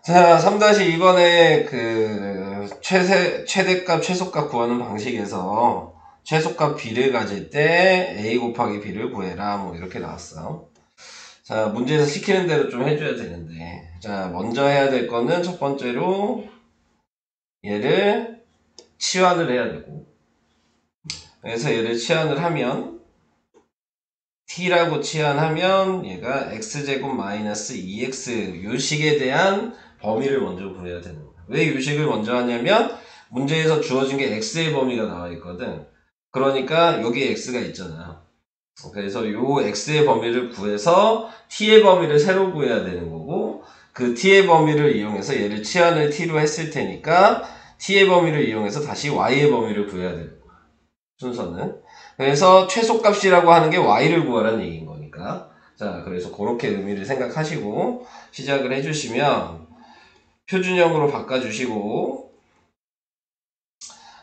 자, 3-2번에 그 최대값, 최소값 구하는 방식에서 최소값 b를 가질 때 a 곱하기 b를 구해라. 뭐 이렇게 나왔어. 자, 문제에서 시키는 대로 좀 해줘야 되는데. 자, 먼저 해야 될 거는 첫 번째로 얘를 치환을 해야 되고. 그래서 얘를 치환을 하면 t라고 치환하면 얘가 x제곱 마이너스 2x 요식에 대한 범위를 먼저 구해야 되는 거야. 왜 요식을 먼저 하냐면 문제에서 주어진 게 x의 범위가 나와 있거든. 그러니까 여기 x가 있잖아. 그래서 요 x의 범위를 구해서 t의 범위를 새로 구해야 되는 거고, 그 t의 범위를 이용해서 얘를 치환을 t로 했을 테니까 t의 범위를 이용해서 다시 y의 범위를 구해야 되는 거야. 순서는. 그래서 최소값이라고 하는 게 y를 구하라는 얘기인 거니까. 자, 그래서 그렇게 의미를 생각하시고 시작을 해주시면 표준형으로 바꿔주시고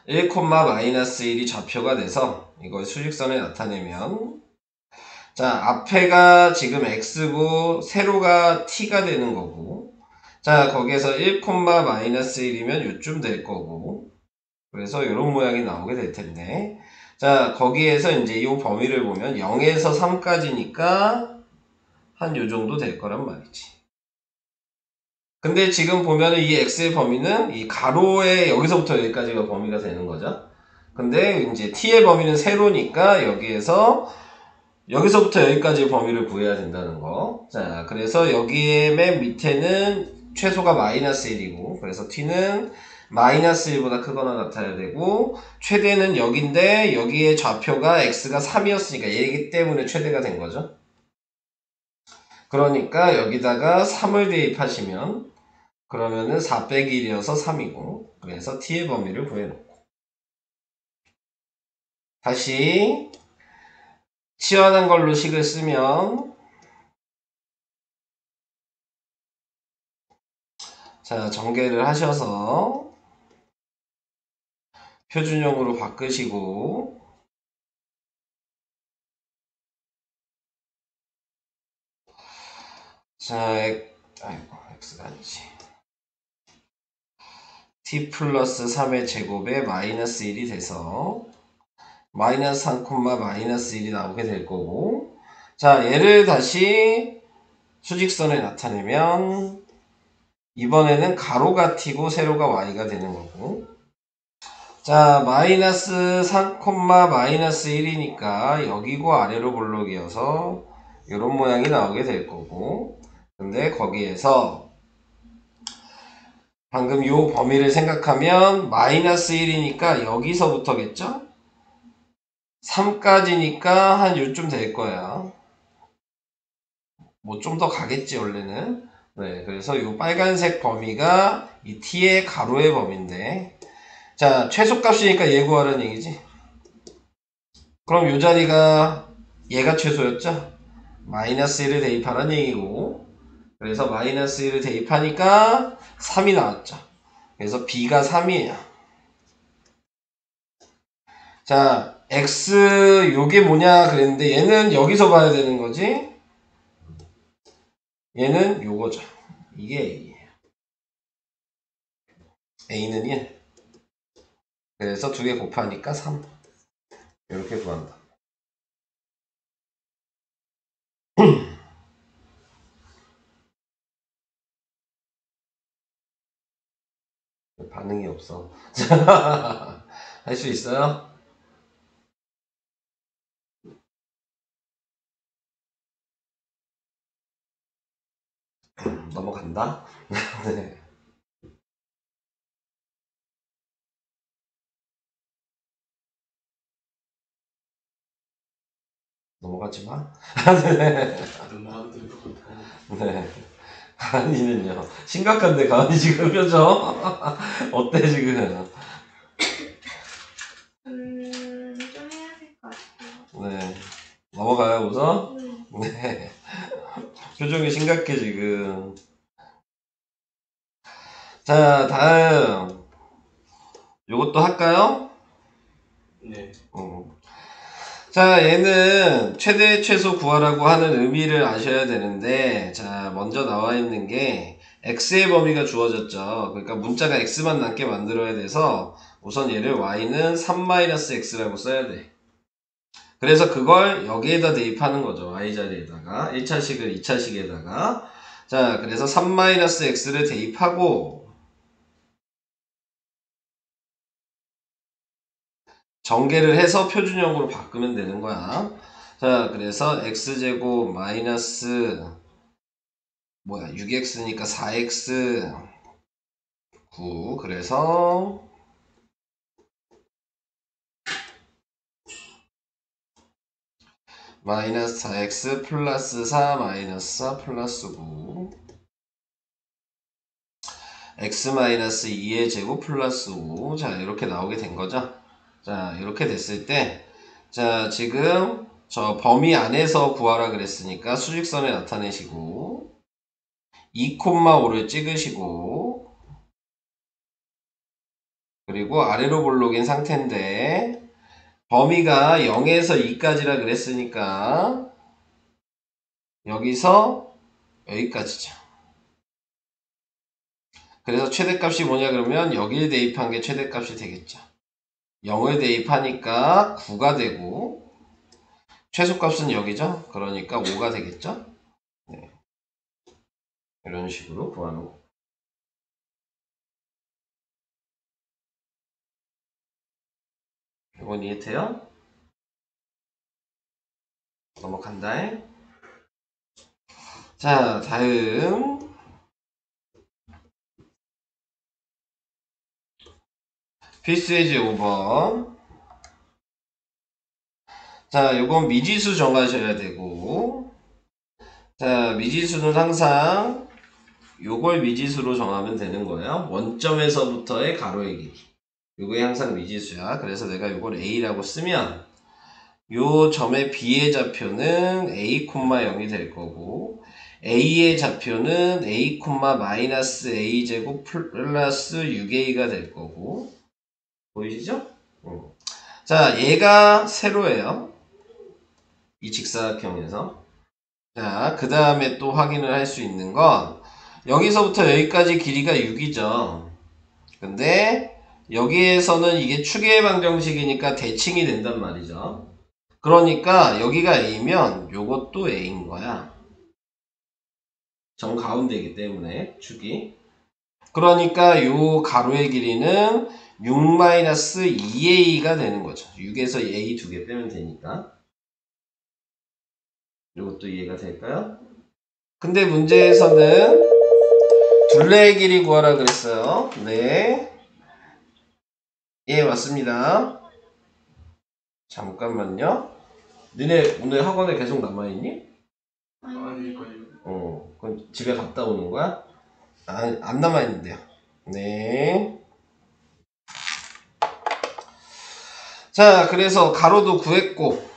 1,-1이 좌표가 돼서 이걸 수직선에 나타내면, 자, 앞에가 지금 x고 세로가 t가 되는 거고, 자, 거기에서 1,-1이면 요쯤 될 거고, 그래서 이런 모양이 나오게 될 텐데, 자, 거기에서 이제 이 범위를 보면 0에서 3까지니까 한 요 정도 될 거란 말이지. 근데 지금 보면은 이 x의 범위는 이 가로에 여기서부터 여기까지가 범위가 되는 거죠. 근데 이제 t의 범위는 세로니까 여기서부터 여기까지 범위를 구해야 된다는 거. 자, 그래서 여기에 맨 밑에는 최소가 마이너스 1이고, 그래서 t는 마이너스 1보다 크거나 같아야 되고, 최대는 여기인데 여기에 좌표가 x가 3이었으니까 얘기 때문에 최대가 된 거죠. 그러니까 여기다가 3을 대입하시면 그러면은 4 빼기 1이어서 3이고, 그래서 t의 범위를 구해놓고 다시 치환한 걸로 식을 쓰면, 자, 전개를 하셔서 표준형으로 바꾸시고, 자, 아이고, x가 아니지. t 플러스 3의 제곱에 마이너스 1이 돼서 마이너스 3, 마이너스 1이 나오게 될 거고, 자, 얘를 다시 수직선에 나타내면 이번에는 가로가 t고 세로가 y가 되는 거고, 자, 마이너스 3, 마이너스 1이니까 여기고 아래로 볼록이어서 이런 모양이 나오게 될 거고, 근데 거기에서 방금 요 범위를 생각하면 마이너스 1이니까 여기서부터겠죠? 3까지니까 한 요쯤 될 거야. 뭐 좀 더 가겠지 원래는. 네, 그래서 요 빨간색 범위가 이 t의 가로의 범위인데, 자, 최소값이니까 얘 구하라는 얘기지. 그럼 요 자리가 얘가 최소였죠? 마이너스 1을 대입하라는 얘기고, 그래서 마이너스 1을 대입하니까 3이 나왔죠. 그래서 b가 3이에요. 자, x 요게 뭐냐 그랬는데 얘는 여기서 봐야 되는 거지. 얘는 요거죠. 이게 a예요. a는 1. 그래서 두 개 곱하니까 3. 이렇게 구한다. 반응이 없어. 할 수 있어요? 넘어간다. 네. 넘어가지 마. 넘어가도 될 것 같아요. 네. 가은이는요. 심각한데 가은이 지금 표정 어때 지금? 좀 해야 될 것 같아요. 네. 넘어가요 우선? 네. 표정이 심각해 지금. 자, 다음 요것도 할까요? 네. 자, 얘는 최대 최소 구하라고 하는 의미를 아셔야 되는데, 자, 먼저 나와 있는 게 x의 범위가 주어졌죠. 그러니까 문자가 x만 남게 만들어야 돼서 우선 얘를 y는 3-x라고 써야 돼. 그래서 그걸 여기에다 대입하는 거죠. y 자리에다가 1차식을 2차식에다가 자 그래서 3-x를 대입하고 전개를 해서 표준형으로 바꾸면 되는 거야. 자 그래서 x제곱 마이너스 6x니까 4x 9 그래서 마이너스 4x 플러스 4 마이너스 4 플러스 9 x 마이너스 2의 제곱 플러스 5 자 이렇게 나오게 된 거죠. 자 이렇게 됐을 때 자 지금 저 범위 안에서 구하라 그랬으니까 수직선에 나타내시고 2,5를 찍으시고 그리고 아래로 볼록인 상태인데 범위가 0에서 2까지라 그랬으니까 여기서 여기까지죠. 그래서 최대값이 뭐냐 그러면 여기를 대입한 게 최대값이 되겠죠. 0을 대입하니까 9가 되고 최소값은 여기죠. 그러니까 5가 되겠죠. 네. 이런 식으로 구하는 거. 이건 이해돼요? 넘어간다. 자 다음 필수예제 5번. 자, 요건 미지수 정하셔야 되고, 자, 미지수는 항상 요걸 미지수로 정하면 되는 거예요. 원점에서부터의 가로의 길이. 요게 항상 미지수야. 그래서 내가 요걸 A라고 쓰면, 요 점의 B의 좌표는 A, 0이 될 거고, A의 좌표는 A, 마이너스 A 제곱 플러스 6A가 될 거고, 보이시죠? 자, 얘가 세로예요. 이 직사각형에서. 자, 그 다음에 또 확인을 할 수 있는 건 여기서부터 여기까지 길이가 6이죠. 근데 여기에서는 이게 추계의 방정식이니까 대칭이 된단 말이죠. 그러니까 여기가 A면 요것도 A인 거야. 정 가운데이기 때문에 축이. 그러니까 요 가로의 길이는 6-2A가 되는 거죠. 6에서 A 2개 빼면 되니까. 이것도 이해가 될까요? 근데 문제에서는 둘레의 길이 구하라 그랬어요. 네. 예, 맞습니다. 잠깐만요. 너네 오늘 학원에 계속 남아있니? 아니까요. 그럼 집에 갔다 오는 거야? 안 남아있는데요. 네. 자, 그래서 가로도 구했고,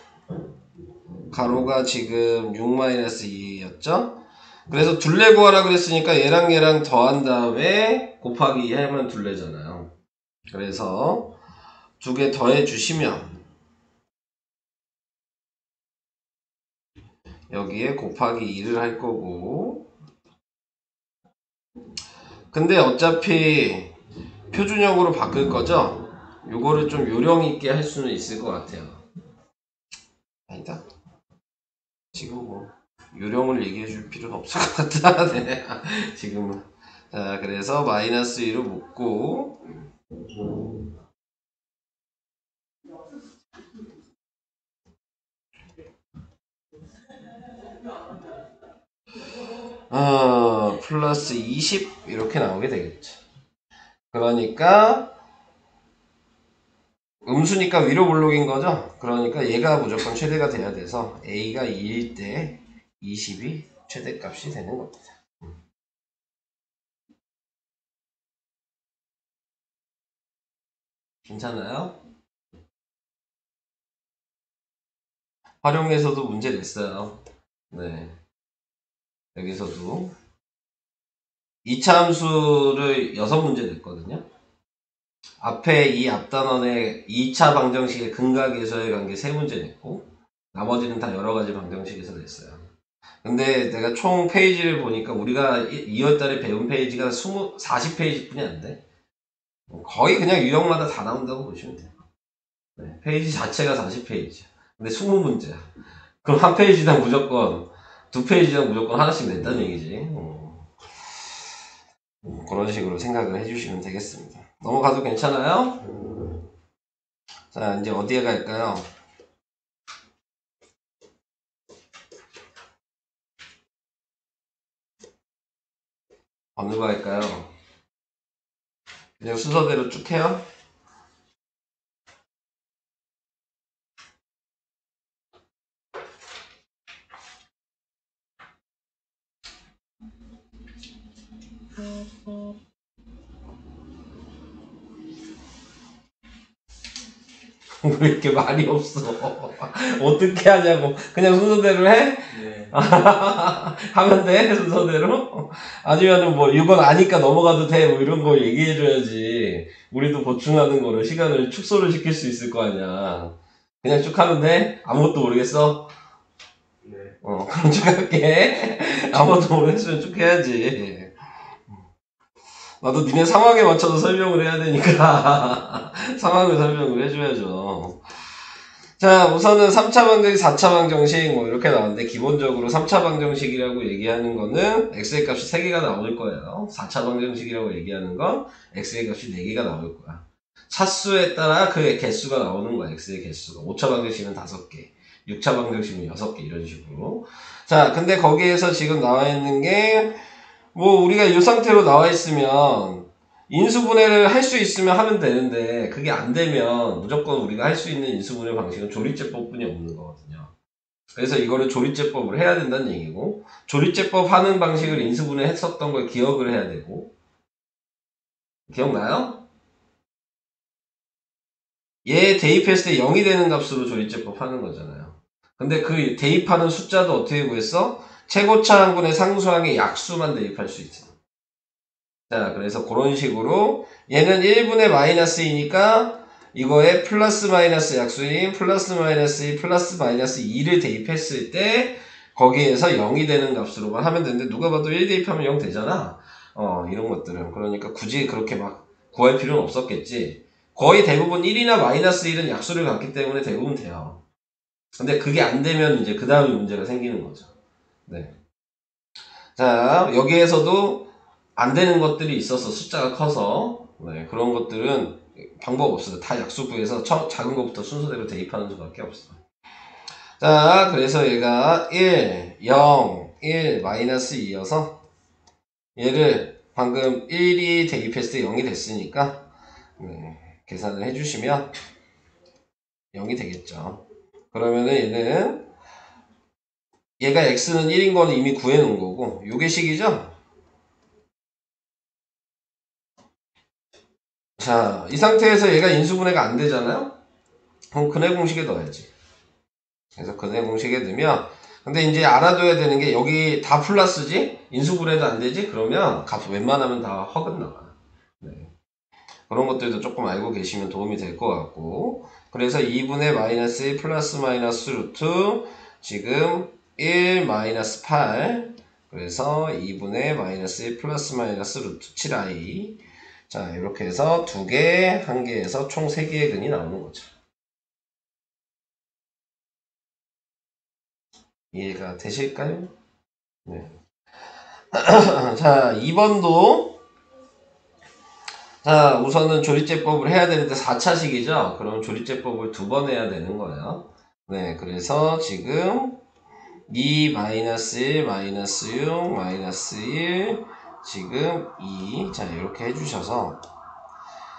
가로가 지금 6-2였죠? 그래서 둘레 구하라 그랬으니까 얘랑 더한 다음에 곱하기 2 하면 둘레잖아요. 그래서 두 개 더해 주시면 여기에 곱하기 2를 할 거고 근데 어차피 표준형으로 바꿀 거죠? 요거를 좀 요령 있게 할 수는 있을 것 같아요. 아니다. 지금 뭐 요령을 얘기해 줄 필요는 없을 것 같다. 네. 지금은. 자, 그래서 마이너스 2로 묶고 플러스 20 이렇게 나오게 되겠죠. 그러니까 음수니까 위로 볼록인 거죠. 그러니까 얘가 무조건 최대가 돼야 돼서 A가 2일 때 20이 최대값이 되는 겁니다. 괜찮아요? 활용해서도 문제 냈어요. 네. 여기서도 2차 함수를 6문제 냈거든요. 앞에 이 앞단원의 2차 방정식의 근각에서의 관계 3문제 냈고 나머지는 다 여러가지 방정식에서 냈어요. 근데 내가 총 페이지를 보니까 우리가 2월달에 배운 페이지가 40페이지 뿐이 안 돼. 거의 그냥 유형마다 다 나온다고 보시면 돼요. 네, 페이지 자체가 40페이지야. 근데 20문제야. 그럼 한 페이지당 무조건, 두 페이지당 무조건 하나씩 낸다는 얘기지. 그런 식으로 생각을 해주시면 되겠습니다. 넘어가도 괜찮아요? 자, 이제 어디에 갈까요? 어느 거 할까요? 그냥 순서대로 쭉 해요? 왜 이렇게 말이 없어? 어떻게 하냐고. 그냥 순서대로 해? 네. 하면 돼? 순서대로? 아니면은 뭐 이건 아니까 넘어가도 돼? 뭐 이런 거 얘기해줘야지. 우리도 보충하는 거를 시간을 축소를 시킬 수 있을 거 아니야. 그냥 쭉 하면 돼? 아무것도 모르겠어? 네. 그럼 쭉 할게. 아무것도 모르겠으면 쭉 해야지. 나도 니네 상황에 맞춰서 설명을 해야 되니까 상황을 설명을 해줘야죠. 자, 우선은 3차 방정식, 4차 방정식 뭐 이렇게 나왔는데 기본적으로 3차 방정식이라고 얘기하는 거는 x의 값이 3개가 나올 거예요. 4차 방정식이라고 얘기하는 건 x의 값이 4개가 나올 거야. 차수에 따라 그 개수가 나오는 거야. x의 개수가. 5차 방정식은 5개, 6차 방정식은 6개 이런 식으로. 자, 근데 거기에서 지금 나와 있는 게 뭐 우리가 이 상태로 나와 있으면 인수분해를 할 수 있으면 하면 되는데 그게 안 되면 무조건 우리가 할 수 있는 인수분해 방식은 조리제법뿐이 없는 거거든요. 그래서 이거를 조리제법을 해야 된다는 얘기고, 조리제법 하는 방식을 인수분해 했었던 걸 기억을 해야 되고. 기억나요? 얘 대입했을 때 0이 되는 값으로 조리제법 하는 거잖아요. 근데 그 대입하는 숫자도 어떻게 구했어? 최고차 항분의 상수항의 약수만 대입할 수 있어. 자, 그래서 그런 식으로 얘는 1분의 마이너스 2니까 이거에 플러스 마이너스 약수인 플러스 마이너스 2 플러스 마이너스 2를 대입했을 때 거기에서 0이 되는 값으로만 하면 되는데 누가 봐도 1 대입하면 0 되잖아. 이런 것들은. 그러니까 굳이 그렇게 막 구할 필요는 없었겠지. 거의 대부분 1이나 마이너스 1은 약수를 갖기 때문에 대부분 돼요. 근데 그게 안 되면 이제 그 다음에 문제가 생기는 거죠. 네. 자, 여기에서도 안 되는 것들이 있어서 숫자가 커서 네, 그런 것들은 방법 없어요. 다 약수 구해서 작은 것부터 순서대로 대입하는 수밖에 없어. 자, 그래서 얘가 1, 0, 1, 마이너스 2여서 얘를 방금 1이 대입했을 때 0이 됐으니까 계산을 해주시면 0이 되겠죠. 그러면은 얘가 x는 1인 거는 이미 구해놓은 거고 요게 식이죠? 자, 이 상태에서 얘가 인수분해가 안 되잖아요? 그럼 근해 공식에 넣어야지. 그래서 근해 공식에 넣으면, 근데 이제 알아둬야 되는 게 여기 다 플러스지? 인수분해도 안 되지? 그러면 값 웬만하면 다 허근 나가. 네. 그런 것들도 조금 알고 계시면 도움이 될 것 같고. 그래서 2분의 마이너스 1 플러스 마이너스 루트 지금 1 마이너스 8. 그래서 2분의 마이너스 1 플러스 마이너스 루트 7i. 자, 이렇게 해서 2개, 1개에서 총 3개의 근이 나오는 거죠. 이해가 되실까요? 네. 자, 2번도 자, 우선은 조리제법을 해야 되는데 4차식이죠? 그럼 조리제법을 2번 해야 되는 거예요. 네, 그래서 지금 2 마이너스 1 마이너스 6 마이너스 1 지금 2 자, 이렇게 해주셔서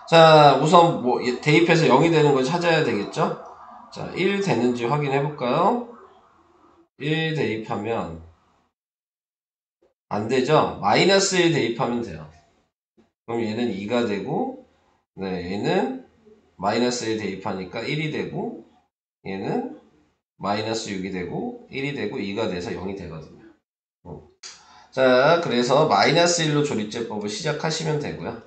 자, 우선 뭐 대입해서 0이 되는 걸 찾아야 되겠죠? 자, 1 되는지 확인해 볼까요? 1 대입하면 안 되죠? 마이너스 1 대입하면 돼요. 그럼 얘는 2가 되고, 네, 얘는 마이너스 1 대입하니까 1이 되고, 얘는 마이너스 6이 되고, 1이 되고, 2가 돼서 0이 되거든요. 자, 그래서 마이너스 1로 조리제법을 시작하시면 되고요.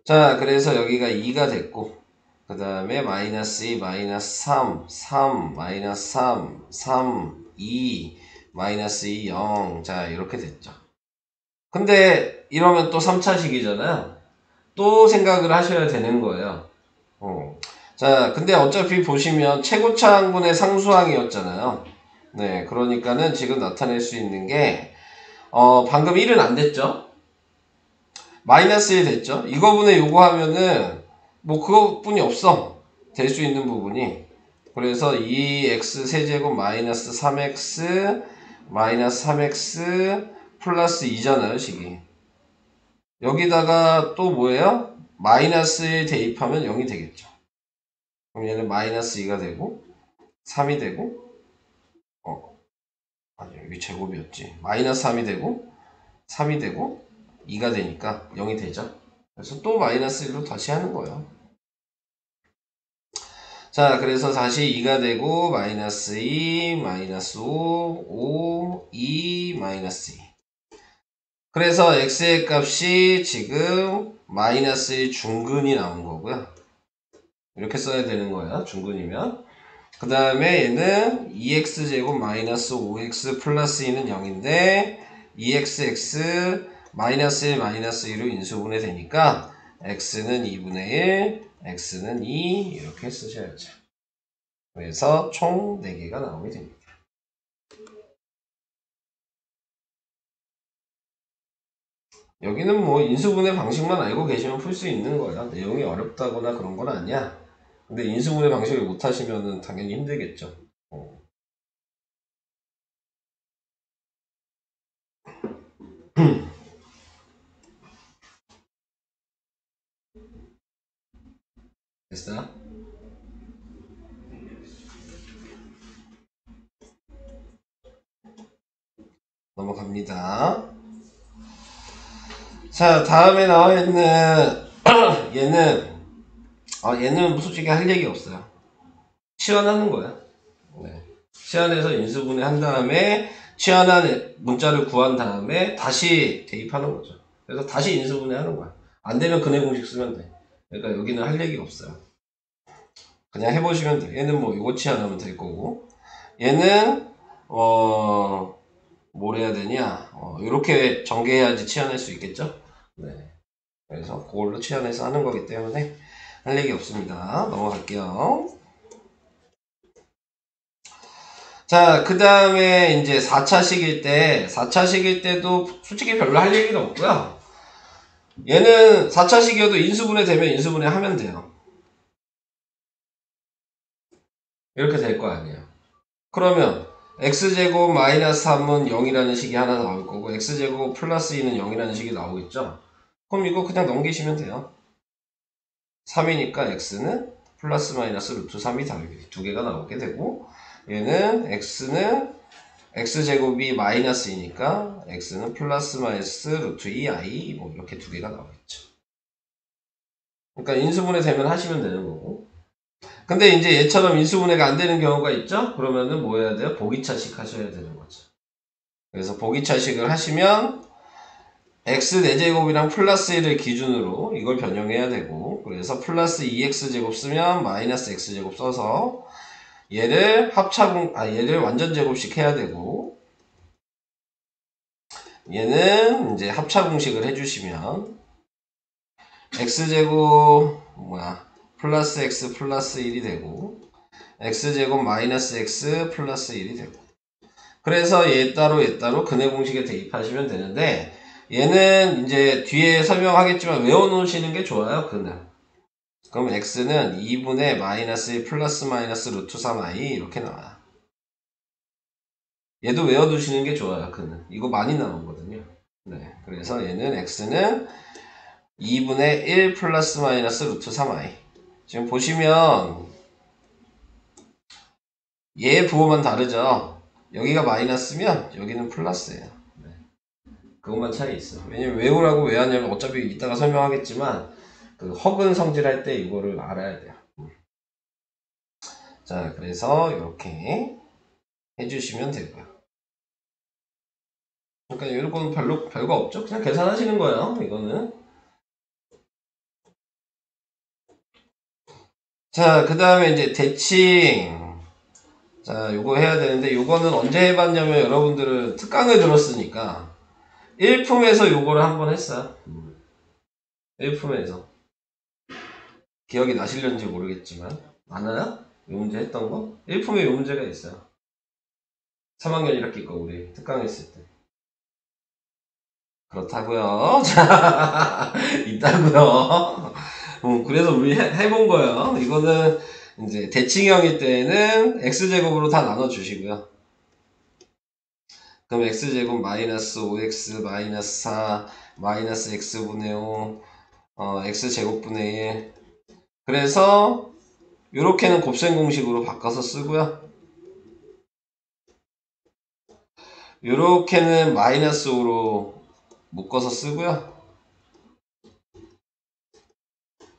자, 그래서 여기가 2가 됐고, 그 다음에 마이너스 2, 마이너스 3, 3, 마이너스 3, 3, 2, 마이너스 2, 0. 자, 이렇게 됐죠. 근데 이러면 또 3차식이잖아요. 또 생각을 하셔야 되는 거예요. 자, 근데 어차피 보시면 최고차항분의 상수항이었잖아요. 네, 그러니까는 지금 나타낼 수 있는 게, 방금 1은 안 됐죠? 마이너스 1 됐죠? 이거분의 요거 하면은, 뭐, 그것뿐이 없어. 될 수 있는 부분이. 그래서 2x 세제곱 마이너스 3x 마이너스 3x 플러스 2잖아요, 식이. 여기다가 또 뭐예요? 마이너스 1 대입하면 0이 되겠죠. 그럼 얘는 마이너스 2가 되고 3이 되고 아니 여기 제곱이었지. 마이너스 3이 되고 3이 되고 2가 되니까 0이 되죠. 그래서 또 마이너스 1로 다시 하는 거예요. 자, 그래서 다시 2가 되고 마이너스 2, 마이너스 5, 5, 2, 마이너스 2. 그래서 x의 값이 지금 마이너스 1 중근이 나온 거고요. 이렇게 써야 되는 거예요. 중근이면. 그 다음에 얘는 2x제곱 마이너스 5x 플러스 2는 0인데 2xx 마이너스 1 마이너스 2로 인수분해 되니까 x는 2분의 1, x는 2 이렇게 쓰셔야죠. 그래서 총 4개가 나오게 됩니다. 여기는 뭐 인수분해 방식만 알고 계시면 풀 수 있는 거야. 내용이 어렵다거나 그런 건 아니야. 근데 인수분해 방식을 못 하시면은 당연히 힘들겠죠. 됐어요? 넘어갑니다. 자, 다음에 나와 있는 얘는 솔직히 할 얘기 없어요. 치환하는 거야. 네. 치환해서 인수분해 한 다음에 치환한 문자를 구한 다음에 다시 대입하는 거죠. 그래서 다시 인수분해 하는 거야. 안 되면 근해 공식 쓰면 돼. 그러니까 여기는 할 얘기가 없어요. 그냥 해보시면 돼. 얘는 뭐 이거 치환하면 될 거고, 얘는 뭘 해야 되냐? 이렇게 전개해야지 치환할 수 있겠죠? 네. 그래서 그걸로 치환해서 하는 거기 때문에 할 얘기 없습니다. 넘어갈게요. 자, 그 다음에 이제 4차식일 때도 솔직히 별로 할 얘기는 없고요. 얘는 4차식이어도 인수분해 되면 인수분해 하면 돼요. 이렇게 될 거 아니에요. 그러면 x제곱 마이너스 3은 0이라는 식이 하나 나올 거고 x제곱 플러스 2는 0이라는 식이 나오겠죠? 그럼 이거 그냥 넘기시면 돼요. 3이니까 x는 플러스 마이너스 루트 3이 다르게 두 개가 나오게 되고, 얘는 x는 x제곱이 마이너스 2니까 x는 플러스 마이너스 루트 2i 뭐 이렇게 두 개가 나오겠죠. 그러니까 인수분해 되면 하시면 되는 거고. 근데 이제 얘처럼 인수분해가 안 되는 경우가 있죠? 그러면은 뭐 해야 돼요? 보기차식 하셔야 되는 거죠. 그래서 보기차식을 하시면 x 4제곱이랑 플러스 1을 기준으로 이걸 변형해야 되고, 그래서 플러스 2x제곱 쓰면 마이너스 x제곱 써서 얘를 얘를 완전 제곱식 해야 되고, 얘는 이제 합차 공식을 해주시면 x제곱 플러스 x 플러스 1이 되고 x제곱 마이너스 x 플러스 1이 되고, 그래서 얘 따로 근해 공식에 대입하시면 되는데, 얘는 이제 뒤에 설명하겠지만 외워놓으시는 게 좋아요. 그럼 x는 2분의 마이너스 1 플러스 마이너스 루트 3i 이렇게 나와요. 얘도 외워두시는 게 좋아요. 이거 많이 나오거든요. 네, 그래서 얘는 x는 2분의 1 플러스 마이너스 루트 3i. 지금 보시면 얘 부호만 다르죠. 여기가 마이너스면 여기는 플러스예요. 네. 그것만 차이 있어. 왜냐면 외우라고 왜 하냐면 어차피 이따가 설명하겠지만 그 허근 성질 할 때 이거를 알아야 돼요. 자, 그래서 이렇게 해주시면 되고요. 그러니까 이런 건 별거 없죠. 그냥 계산하시는 거예요. 이거는. 자, 그 다음에 이제 대칭. 자, 요거 해야 되는데, 요거는 언제 해봤냐면, 여러분들은 특강을 들었으니까, 1품에서 요거를 한번 했어요. 1품에서. 기억이 나실는지 모르겠지만. 아나요? 요 문제 했던 거? 1품에 요 문제가 있어요. 3학년 1학기 거, 우리 특강했을 때. 그렇다고요. 자, 있다고요. 그래서 우리 해본 거예요. 이거는 이제 대칭형일 때는 x제곱으로 다 나눠주시고요. 그럼 x제곱 마이너스 5x 마이너스 4 마이너스 x분의 5 x제곱분의 1. 그래서 요렇게는 곱셈 공식으로 바꿔서 쓰고요. 요렇게는 마이너스 5로 묶어서 쓰고요.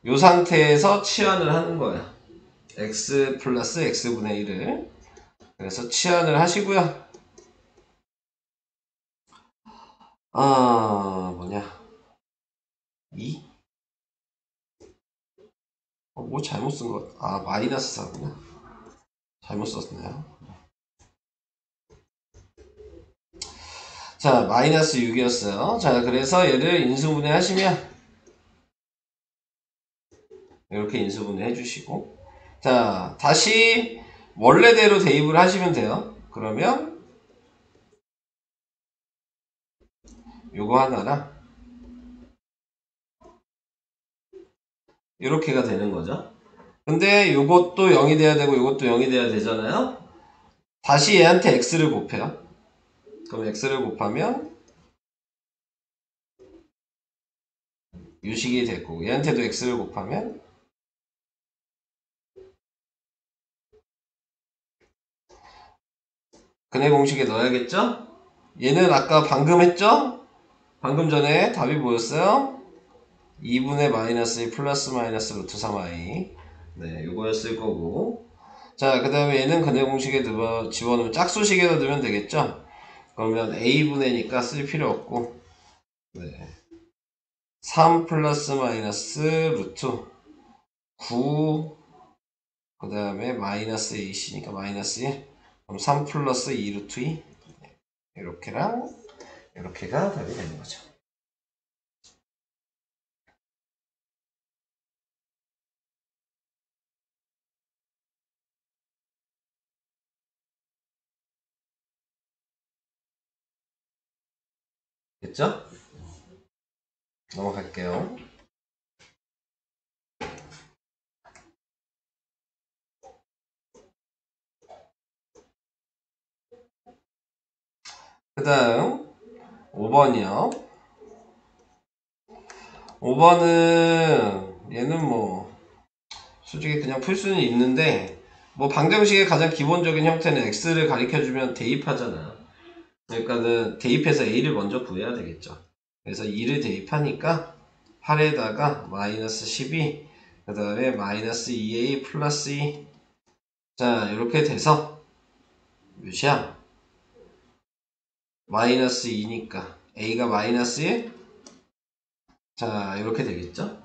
요 상태에서 치환을 하는 거예요. x 플러스 x분의 1을. 그래서 치환을 하시고요. 뭐냐. 2? 뭐 잘못 쓴 것, 마이너스 4구나. 잘못 썼네요. 자, 마이너스 6이었어요. 자, 그래서 얘를 인수분해 하시면, 이렇게 인수분해 해주시고, 자, 다시 원래대로 대입을 하시면 돼요. 그러면, 요거 하나랑, 이렇게가 되는 거죠. 근데 요것도 0이 돼야 되고, 요것도 0이 돼야 되잖아요. 다시 얘한테 x를 곱해요. 그럼 x를 곱하면, 유식이 되고, 얘한테도 x를 곱하면, 근해 공식에 넣어야겠죠? 얘는 아까 방금 했죠? 방금 전에 답이 뭐였어요? 2분의 마이너스 2 플러스 마이너스 루트 3i. 네, 요거였을 거고. 자, 그 다음에 얘는 근해 공식에 집어넣으면 짝수식에다 넣으면 되겠죠? 그러면 a분의니까 쓸 필요 없고. 네. 3 플러스 마이너스 루트 9. 그 다음에 마이너스 ac니까 마이너스 1. 그럼 3 플러스 2 루트 2. 이렇게랑 이렇게가 답이 되는 거죠. 됐죠? 넘어갈게요. 그 다음 5번이요. 5번은 얘는 뭐 솔직히 그냥 풀 수는 있는데 뭐 방정식의 가장 기본적인 형태는 x를 가리켜주면 대입하잖아요. 그러니까는 대입해서 a를 먼저 구해야 되겠죠. 그래서 2를 대입하니까 8에다가 마이너스 12, 그 다음에 마이너스 2a 플러스 2. 자, 이렇게 돼서 몇이야? 마이너스 2니까 a가 마이너스 1. 자, 이렇게 되겠죠.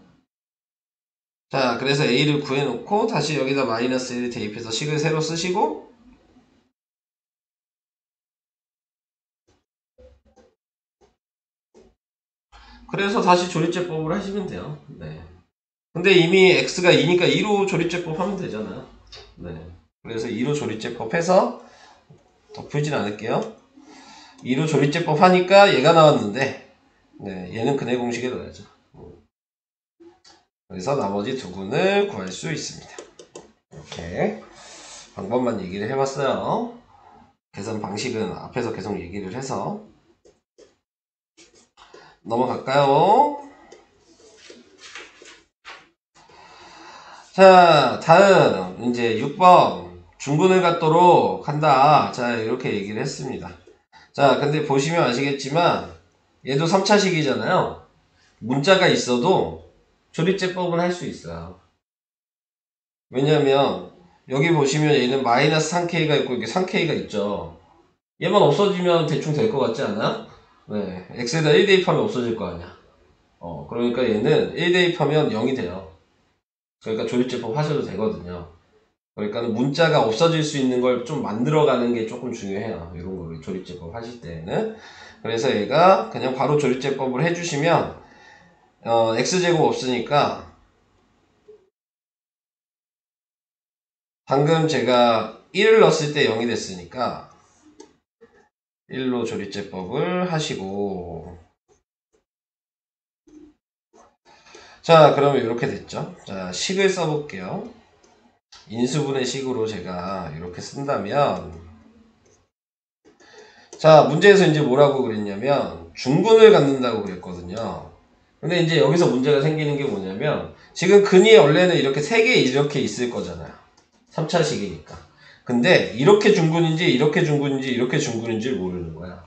자, 그래서 a를 구해놓고 다시 여기다 마이너스 1을 대입해서 식을 새로 쓰시고, 그래서 다시 조립제법을 하시면 돼요. 네. 근데 이미 x가 2니까 2로 조립제법 하면 되잖아요. 네. 그래서 2로 조립제법 해서 더 풀진 않을게요. 2로 조립제법 하니까 얘가 나왔는데, 네, 얘는 근해 공식에 넣어야죠. 그래서 나머지 두 군을 구할 수 있습니다. 이렇게 방법만 얘기를 해봤어요. 계산 방식은 앞에서 계속 얘기를 해서 넘어갈까요? 자, 다음 이제 6번 중근을 갖도록 한다. 자, 이렇게 얘기를 했습니다. 자, 근데 보시면 아시겠지만 얘도 3차식이잖아요. 문자가 있어도 조립제법을 할 수 있어요. 왜냐면 여기 보시면 얘는 마이너스 3k가 있고 이게 3k가 있죠. 얘만 없어지면 대충 될 것 같지 않아? 네, x에다 1 대입하면 없어질 거 아니야. 그러니까 얘는 1 대입하면 0이 돼요. 그러니까 조립제법 하셔도 되거든요. 그러니까 문자가 없어질 수 있는 걸 좀 만들어가는 게 조금 중요해요. 이런 거를 조립제법 하실 때는. 그래서 얘가 그냥 바로 조립제법을 해주시면 x제곱 없으니까 방금 제가 1을 넣었을 때 0이 됐으니까 1로 조립제법을 하시고, 자 그러면 이렇게 됐죠. 자 식을 써볼게요. 인수분해 식으로 제가 이렇게 쓴다면, 자 문제에서 이제 뭐라고 그랬냐면 중근을 갖는다고 그랬거든요. 근데 이제 여기서 문제가 생기는 게 뭐냐면, 지금 근이 원래는 이렇게 3개 이렇게 있을 거잖아요. 3차식이니까. 근데 이렇게 중근인지 이렇게 중근인지 이렇게 중근인지 모르는 거야.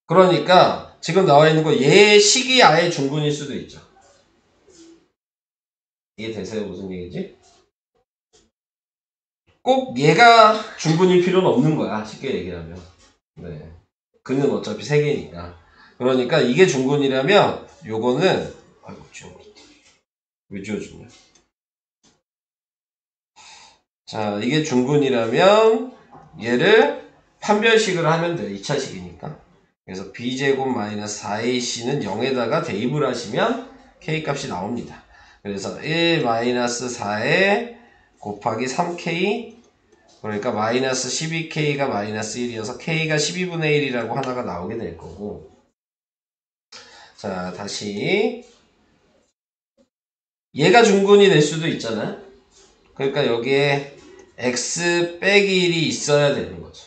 그러니까 지금 나와 있는 거 얘 식이 아예 중근일 수도 있죠. 이게 되세요? 무슨 얘기지? 꼭 얘가 중근일 필요는 없는 거야. 쉽게 얘기하면. 네. 근은 어차피 3개니까. 그러니까 이게 중근이라면 요거는, 아이고 지워버렸다. 왜 지워주냐. 자 이게 중근이라면 얘를 판별식을 하면 돼요. 2차식이니까. 그래서 b제곱 마이너스 4ac는 0에다가 대입을 하시면 k값이 나옵니다. 그래서 1 마이너스 4에 곱하기 3k, 그러니까 마이너스 12k가 마이너스 1이어서 k가 12분의 1이라고 하나가 나오게 될 거고, 자 다시 얘가 중근이 될 수도 있잖아요. 그러니까 여기에 x 빼기 1이 있어야 되는 거죠.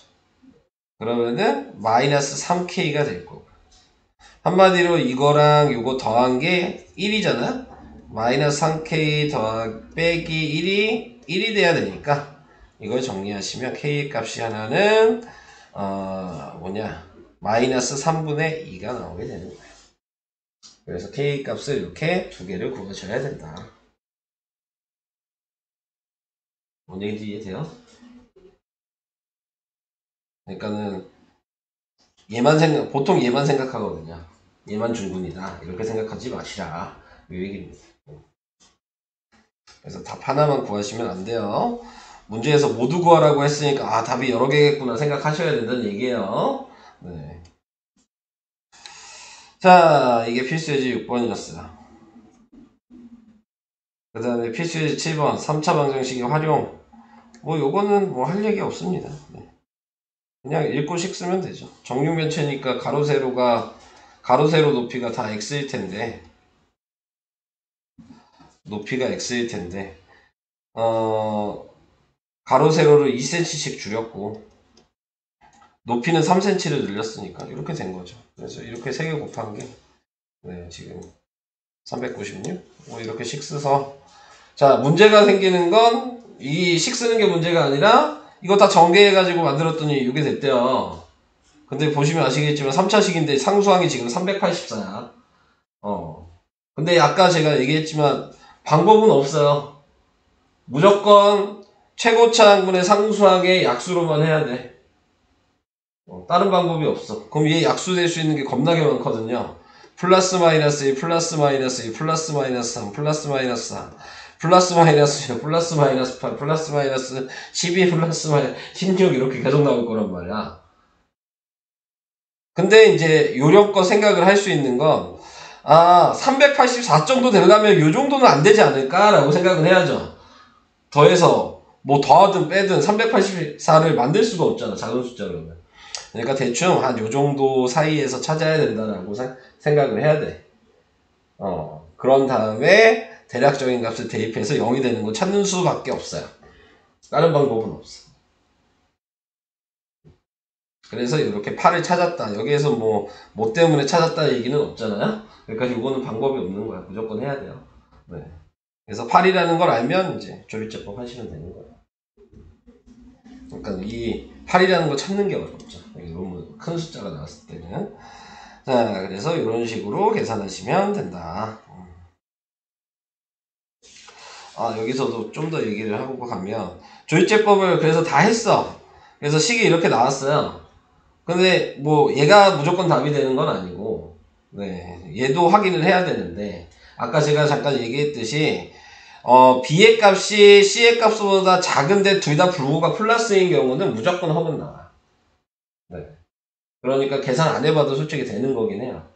그러면은 마이너스 3k가 될 거고, 한마디로 이거랑 이거 더한 게 1이잖아. 마이너스 3k 더한 빼기 1이 돼야 되니까 이걸 정리하시면 k 값이 하나는 마이너스 3분의 2가 나오게 되는 거예요. 그래서 k 값을 이렇게 두 개를 구하셔야 된다. 뭔 얘기인지 이해돼요? 그러니까는 보통 얘만 생각하거든요. 얘만 중근이다 이렇게 생각하지 마시라, 이 얘기입니다. 그래서 답 하나만 구하시면 안 돼요. 문제에서 모두 구하라고 했으니까 답이 여러 개겠구나 생각하셔야 된다는 얘기예요. 네. 자 이게 필수예제 6번이었어요. 그 다음에 필수예제 7번 3차 방정식의 활용, 요거는 할 얘기 없습니다. 네. 그냥 읽고 식 쓰면 되죠. 정육면체니까 가로 세로 높이가 다 x일 텐데, 가로 세로를 2cm씩 줄였고 높이는 3cm를 늘렸으니까 이렇게 된 거죠. 그래서 이렇게 3개 곱한 게 지금 396 이렇게 식 써서, 자 문제가 생기는 건 이 식 쓰는 게 문제가 아니라 이거 다 전개해가지고 만들었더니 이게 됐대요. 근데 보시면 아시겠지만 3차식인데 상수항이 지금 384야. 근데 아까 제가 얘기했지만 방법은 없어요. 무조건 최고차 항분의 상수항의 약수로만 해야 돼. 다른 방법이 없어. 그럼 얘 약수될 수 있는 게 겁나게 많거든요. 플러스 마이너스 1, 플러스 마이너스 2, 플러스 마이너스 3, 플러스 마이너스 4, 플러스 마이너스 6, 플러스 마이너스 8, 플러스 마이너스 12, 플러스 마이너스 16 이렇게 계속 나올 거란 말이야. 근데 이제 요령껏 생각을 할 수 있는 건 384 정도 되려면 요 정도는 안 되지 않을까라고 생각을 해야죠. 더해서 더하든 빼든 384를 만들 수가 없잖아, 작은 숫자로는. 그러니까 대충 한 요 정도 사이에서 찾아야 된다라고 생각을 해야 돼. 그런 다음에 대략적인 값을 대입해서 0이 되는 거 찾는 수밖에 없어요. 다른 방법은 없어. 그래서 이렇게 8을 찾았다. 여기에서 뭐 때문에 찾았다 얘기는 없잖아요. 그러니까 이거는 방법이 없는 거야. 무조건 해야 돼요. 네. 그래서 8이라는 걸 알면 이제 조립제법 하시면 되는 거예요. 그러니까 이 8이라는 걸 찾는 게 어렵죠. 너무 큰 숫자가 나왔을 때는. 자, 그래서 이런 식으로 계산하시면 된다. 여기서도 좀 더 얘기를 하고 가면, 조립제법을 그래서 다 했어. 그래서 식이 이렇게 나왔어요. 근데 얘가 무조건 답이 되는 건 아니고, 얘도 확인을 해야 되는데, 아까 제가 잠깐 얘기했듯이 B의 값이 C의 값보다 작은데 둘 다 분모가 플러스인 경우는 무조건 허근 나와요. 네. 그러니까 계산 안 해봐도 솔직히 되는 거긴 해요.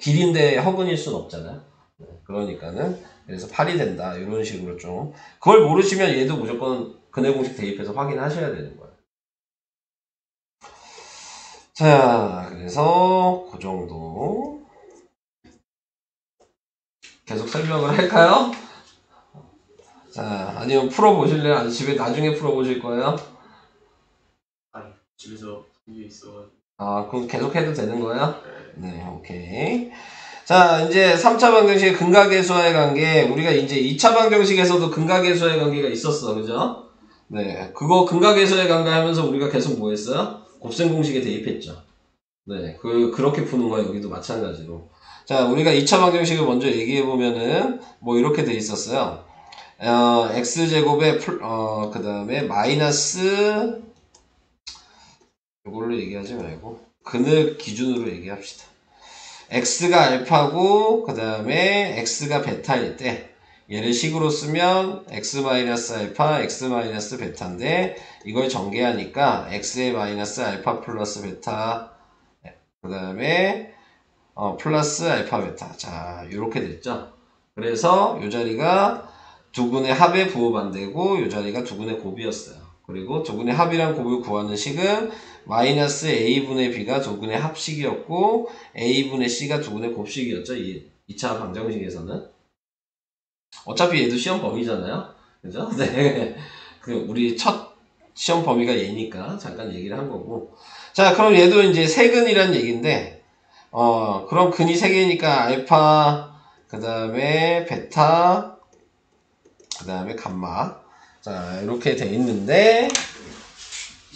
길인데 허근일 순 없잖아요. 네. 그러니까는 그래서 8이 된다 이런 식으로 좀 그걸 모르시면 얘도 무조건 근해 공식 대입해서 확인하셔야 되는 거예요. 자, 그래서 그 정도 계속 설명을 할까요? 자, 아니면 풀어보실래요? 아니 집에 나중에 풀어보실 거예요? 아니 집에서 이게 있어가지고. 아, 그럼 계속 해도 되는 거예요? 네, 오케이. 자, 이제 3차 방정식의 근각계수와의 관계, 우리가 이제 2차 방정식에서도 근각계수와의 관계가 있었어, 그죠? 네, 그거 근각계수와의 관계 하면서 우리가 계속 뭐 했어요? 곱셈 공식에 대입했죠. 네, 그렇게 푸는 거야, 여기도 마찬가지로. 자, 우리가 2차 방정식을 먼저 얘기해보면은, 뭐 이렇게 돼 있었어요. x제곱에, 그 다음에 마이너스, 이걸로 얘기하지 말고, 근을 기준으로 얘기합시다. x가 알파고 그 다음에 x가 베타일 때 얘를 식으로 쓰면 x-알파, x-베타인데 이걸 전개하니까 x의 마이너스 알파 플러스 베타 그 다음에 플러스 알파 베타. 자, 이렇게 됐죠. 그래서 이 자리가 두근의 합의 부호 반대고 이 자리가 두근의 곱이었어요. 그리고 두근의 합이랑 곱을 구하는 식은 마이너스 a분의 b가 두근의 합식이었고 a분의 c가 두근의 곱식이었죠. 이 2차 방정식에서는. 어차피 얘도 시험 범위잖아요. 그죠? 네. 우리 첫 시험 범위가 얘니까 잠깐 얘기를 한 거고. 자, 그럼 얘도 이제 세근이란 얘기인데 그럼 근이 3개니까 알파, 그 다음에 베타, 그 다음에 감마. 자, 이렇게 돼 있는데,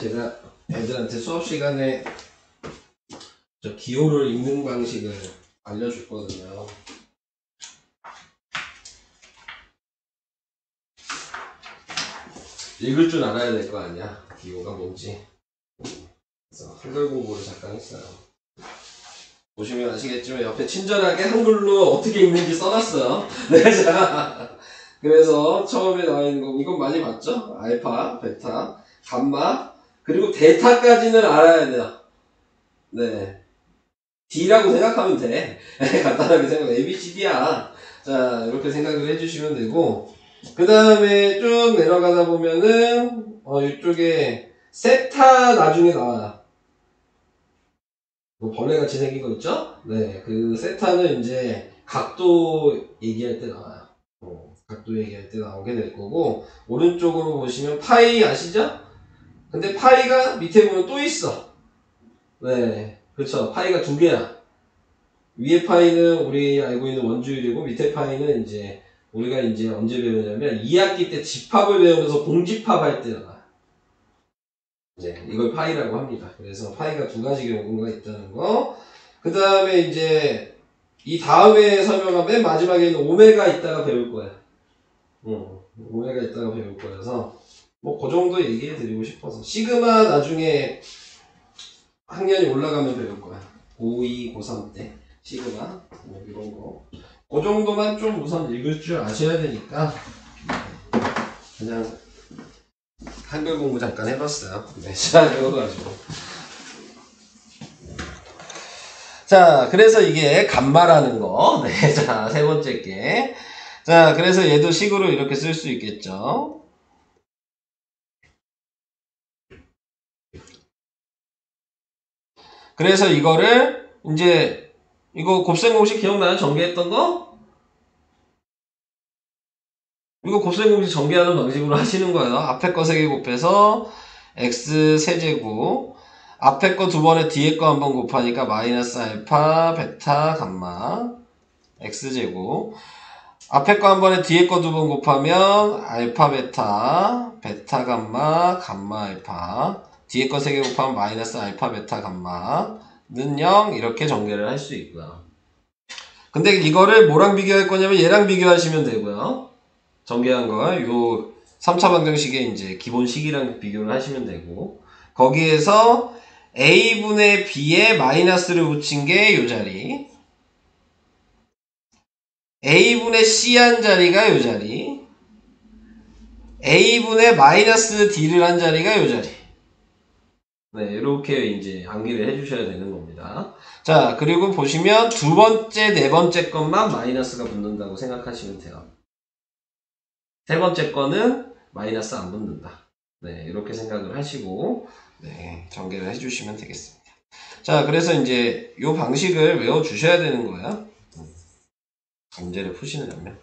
제가 애들한테 수업 시간에 저 기호를 읽는 방식을 알려줬거든요. 읽을 줄 알아야 될 거 아니야. 기호가 뭔지. 그래서 한글 공부를 잠깐 했어요. 보시면 아시겠지만 옆에 친절하게 한글로 어떻게 읽는지 써놨어요. 네, 자. 그래서 처음에 나와 있는 거, 이건 많이 봤죠? 알파, 베타, 감마, 그리고 데타까지는 알아야 돼요. 네. D라고 생각하면 돼. 간단하게 생각해. ABCD야. 자, 이렇게 생각을 해주시면 되고, 그 다음에 쭉 내려가다 보면은, 이쪽에 세타 나중에 나와요. 뭐 벌레같이 생긴 거 있죠? 네, 그 세타는 이제 각도 얘기할 때 나와요. 각도 얘기할 때 나오게 될 거고, 오른쪽으로 보시면 파이 아시죠? 근데 파이가 밑에 보면 또 있어. 네, 그렇죠. 파이가 2개야. 위에 파이는 우리 알고 있는 원주율이고, 밑에 파이는 이제 우리가 이제 언제 배우냐면 2학기 때 집합을 배우면서 공집합 할 때 나와요. 네, 이걸 파이라고 합니다. 그래서 파이가 2가지 경우가 있다는 거. 그 다음에 이제 이 다음에 설명한 맨 마지막에 있는 오메가 있다가 배울 거야. 오메가 있다가 배울 거여서 뭐 그 정도 얘기해 드리고 싶어서 시그마 나중에 학년이 올라가면 배울 거야. 고2, 고3 때 시그마 뭐 이런 거. 그 정도만 좀 우선 읽을 줄 아셔야 되니까 그냥 한글 공부 잠깐 해봤어요. 네, 자, 이거 가지고. 자, 그래서 이게 감마라는 거. 네, 자, 세 번째 게. 자, 그래서 얘도 식으로 이렇게 쓸 수 있겠죠. 그래서 이거를, 이제, 이거 곱셈 공식 기억나요? 전개했던 거? 이거 곱셈 공식 전개하는 방식으로 하시는 거예요. 앞에 거 3개 곱해서, x 세제곱. 앞에 거 2번에 뒤에 거 1번 곱하니까 마이너스 알파, 베타, 감마. x제곱. 앞에 거 1번에 뒤에 거 2번 곱하면 알파, 베타, 베타, 감마, 감마, 알파. 뒤에 거 3개 곱하면 마이너스 알파, 베타, 감마는 0 이렇게 전개를 할 수 있고요. 근데 이거를 뭐랑 비교할 거냐면 얘랑 비교하시면 되고요. 전개한 거 요 3차 방정식의 이제 기본식이랑 비교를 하시면 되고 거기에서 a분의 b에 마이너스를 붙인 게 요 자리 A분의 C 한 자리가 요 자리, A분의 마이너스 D를 한 자리가 요 자리. 네, 이렇게 이제 암기를 해주셔야 되는 겁니다. 자, 그리고 보시면 두 번째, 네 번째 것만 마이너스가 붙는다고 생각하시면 돼요. 세 번째 거는 마이너스 안 붙는다. 네, 이렇게 생각을 하시고, 네, 전개를 해주시면 되겠습니다. 자, 그래서 이제 이 방식을 외워주셔야 되는 거예요. 문제를 푸시려면.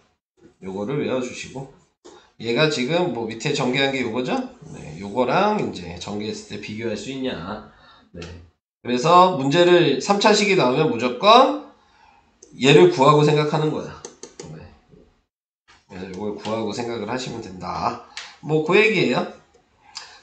요거를 외워주시고, 얘가 지금 뭐 밑에 전개한 게 요거죠? 네, 요거랑 이제 전개했을 때 비교할 수 있냐. 네. 그래서 문제를 3차식이 나오면 무조건 얘를 구하고 생각하는 거야. 네. 그래서 이걸 구하고 생각을 하시면 된다. 뭐 그 얘기예요.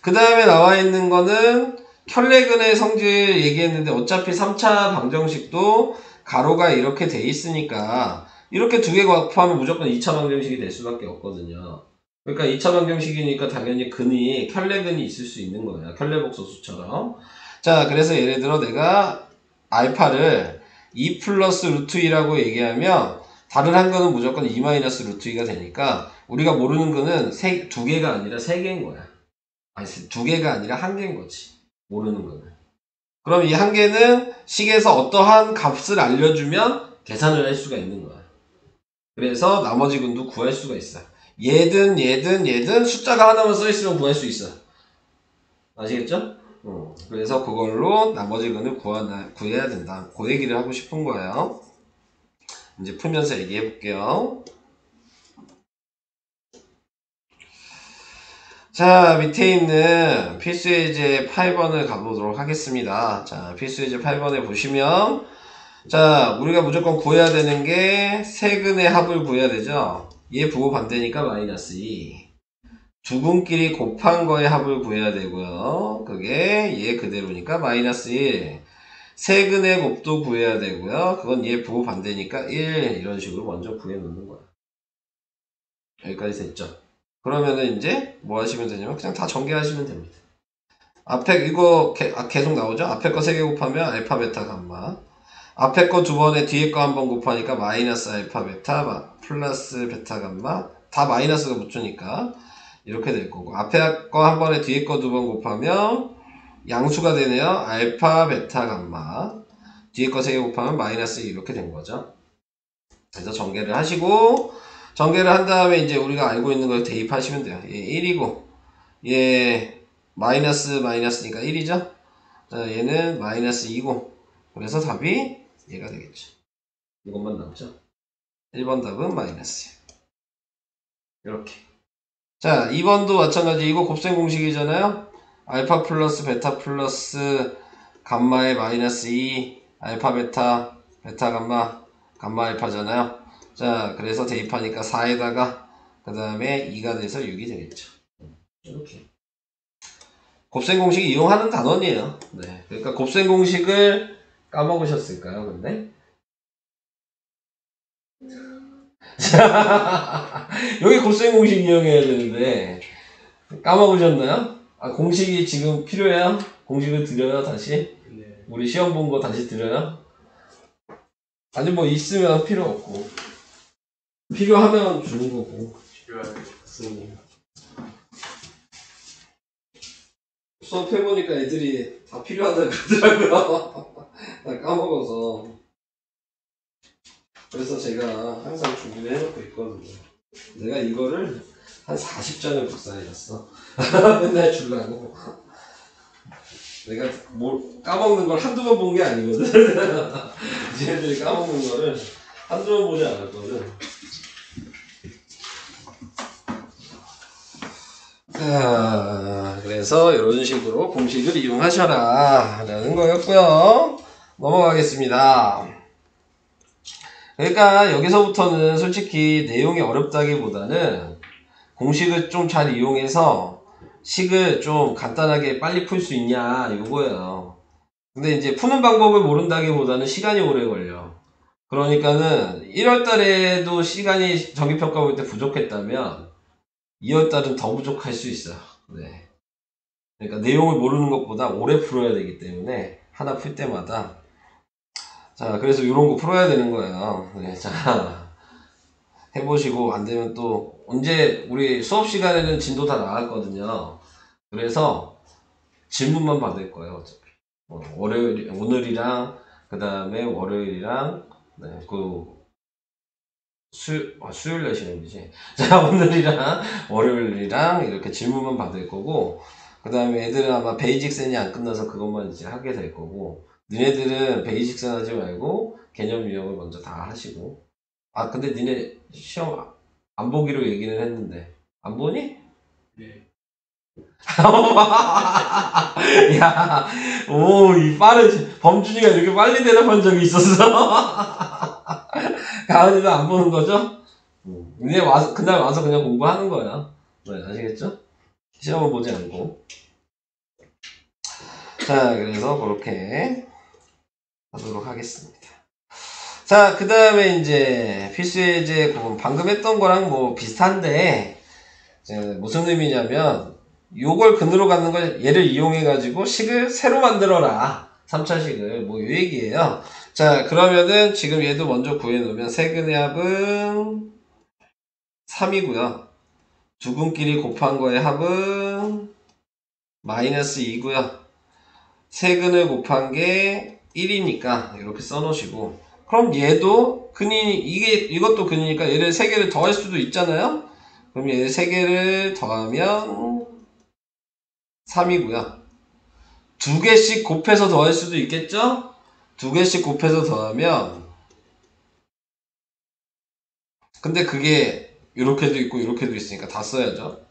그 다음에 나와 있는 거는 켤레근의 성질 얘기했는데 어차피 3차 방정식도 가로가 이렇게 돼 있으니까 이렇게 두 개 곱하면 무조건 2차 방정식이 될 수밖에 없거든요. 그러니까 2차 방정식이니까 당연히 근이 켤레근이 있을 수 있는 거예요. 켤레복소수처럼. 자, 그래서 예를 들어 내가 알파를 2 플러스 루트 2라고 얘기하면 다른 한 거는 무조건 2 마이너스 루트 2가 되니까 우리가 모르는 거는 두 개가 아니라 세 개인 거야. 아니, 두 개가 아니라 한 개인 거지. 모르는 거는. 그럼 이 한 개는 식에서 어떠한 값을 알려주면 계산을 할 수가 있는 거야. 그래서 나머지 근도 구할 수가 있어. 얘든 숫자가 하나만 써있으면 구할 수 있어. 아시겠죠? 그래서 그걸로 나머지 근을 구해야 된다. 그 얘기를 하고 싶은 거예요. 이제 풀면서 얘기해 볼게요. 자, 밑에 있는 필수예제 8번을 가보도록 하겠습니다. 자, 필수예제 8번에 보시면, 자, 우리가 무조건 구해야 되는 게 세근의 합을 구해야 되죠. 얘 부호 반대니까 마이너스 2. 두 근끼리 곱한 거의 합을 구해야 되고요. 그게 얘 그대로니까 마이너스 1. 세근의 곱도 구해야 되고요. 그건 얘 부호 반대니까 1. 이런 식으로 먼저 구해 놓는 거야. 여기까지 됐죠? 그러면은 이제 뭐 하시면 되냐면 그냥 다 전개하시면 됩니다. 앞에 이거 계속 나오죠? 앞에 거 3개 곱하면 알파, 베타, 감마. 앞에 거 2번에 뒤에 거 1번 곱하니까 마이너스 알파, 베타, 플러스 베타, 감마. 다 마이너스가 붙으니까 이렇게 될 거고, 앞에 거 1번에 뒤에 거 2번 곱하면 양수가 되네요. 알파, 베타, 감마. 뒤에 거 3개 곱하면 마이너스 이렇게 된 거죠. 그래서 전개를 하시고, 전개를 한 다음에 이제 우리가 알고 있는 걸 대입하시면 돼요. 얘 1이고, 얘 마이너스니까 1이죠? 자, 얘는 마이너스 2고, 그래서 답이 얘가 되겠죠. 이것만 남죠? 1번 답은 마이너스. 이렇게. 자, 2번도 마찬가지. 이거 곱셈 공식이잖아요? 알파 플러스 베타 플러스 감마의 마이너스 2, 알파 베타, 베타 감마, 감마 알파잖아요. 자, 그래서 대입하니까 4에다가 그 다음에 2가 돼서 6이 되겠죠. 이렇게. 곱셈 공식 이용하는 단원이에요. 네. 그러니까 곱셈 공식을 까먹으셨을까요, 근데? 여기 곱셈 공식 이용해야 되는데 까먹으셨나요? 아, 공식이 지금 필요해요? 공식을 드려요, 다시? 네. 우리 시험 본 거 다시 드려요? 아니, 뭐 있으면 필요 없고 필요하면 주는 거고. 필요할 것 같습니다. 수업해보니까 애들이 다 필요하다고 그러더라고요. 다 까먹어서. 그래서 제가 항상 준비를 해놓고 있거든요. 내가 이거를 한 40장을 복사해놨어. 맨날 주려고. 내가 뭘 까먹는 걸 한두 번 본 게 아니거든. 쟤네들이 까먹는 거를 한두 번 보지 않았거든. 자, 그래서 이런 식으로 공식을 이용하셔라 라는 거였고요. 넘어가겠습니다. 그러니까 여기서부터는 솔직히 내용이 어렵다기보다는 공식을 좀 잘 이용해서 식을 좀 간단하게 빨리 풀 수 있냐 이거예요. 근데 이제 푸는 방법을 모른다기보다는 시간이 오래 걸려. 그러니까는 1월달에도 시간이 정기평가 볼 때 부족했다면 2월달은 더 부족할 수 있어요. 네. 그러니까 내용을 모르는 것보다 오래 풀어야 되기 때문에 하나 풀 때마다. 자, 그래서 이런 거 풀어야 되는 거예요. 네, 자, 해보시고 안 되면 또 언제 우리 수업 시간에는 진도 다 나갔거든요. 그래서 질문만 받을 거예요. 어차피 월요일 오늘이랑 그 다음에 월요일이랑 네, 수요일 날 시간이지. 자, 오늘이랑 월요일이랑 이렇게 질문만 받을 거고, 그 다음에 애들은 아마 베이직센이 안 끝나서 그것만 이제 하게 될 거고, 니네들은 베이직센 하지 말고 개념 유형을 먼저 다 하시고. 아, 근데 니네 시험 안 보기로 얘기는 했는데, 안 보니? 네. 야, 오, 이 빠르지. 범준이가 이렇게 빨리 대답한 적이 있었어. 가은이도 안 보는 거죠? 니네 와서, 그날 와서 그냥 공부하는 거야. 네, 아시겠죠? 시험을 보지 않고. 자, 그래서 그렇게 하도록 하겠습니다. 자, 그 다음에 이제 필수예제 방금 했던 거랑 뭐 비슷한데, 무슨 의미냐면, 요걸 근으로 갖는 걸 얘를 이용해 가지고 식을 새로 만들어라. 3차식을 뭐 요 얘기예요. 자, 그러면은 지금 얘도 먼저 구해 놓으면 세근의 합은 3이고요. 두 근끼리 곱한 거의 합은 마이너스 2고요. 세근을 곱한 게 1이니까 이렇게 써 놓으시고, 그럼 얘도 이것도 근이니까 얘를 3개를 더할 수도 있잖아요. 그럼 얘를 3개를 더하면 3이고요. 2개씩 곱해서 더할 수도 있겠죠? 2개씩 곱해서 더하면, 근데 그게 이렇게도 있고 이렇게도 있으니까 다 써야죠.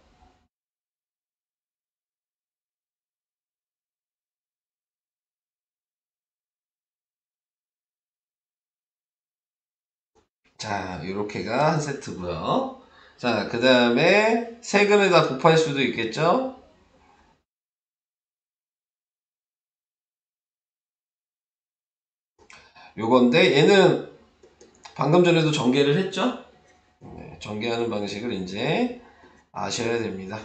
자, 이렇게가 한 세트고요. 자, 그 다음에 세근에다 곱할 수도 있겠죠? 요건데 얘는 방금 전에도 전개를 했죠? 네, 전개하는 방식을 이제 아셔야 됩니다.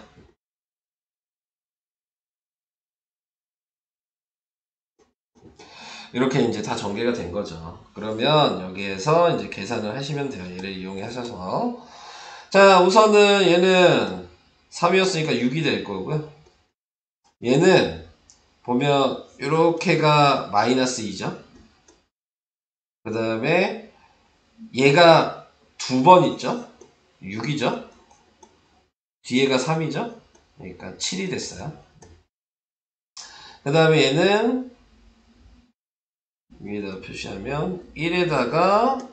이렇게 이제 다 전개가 된 거죠. 그러면 여기에서 이제 계산을 하시면 돼요. 얘를 이용해 하셔서. 자, 우선은 얘는 3이었으니까 6이 될 거고요. 얘는 보면 이렇게가 마이너스 2죠. 그 다음에 얘가 2번 있죠. 6이죠. 뒤에가 3이죠. 그러니까 7이 됐어요. 그 다음에 얘는 위에다가 표시하면 1에다가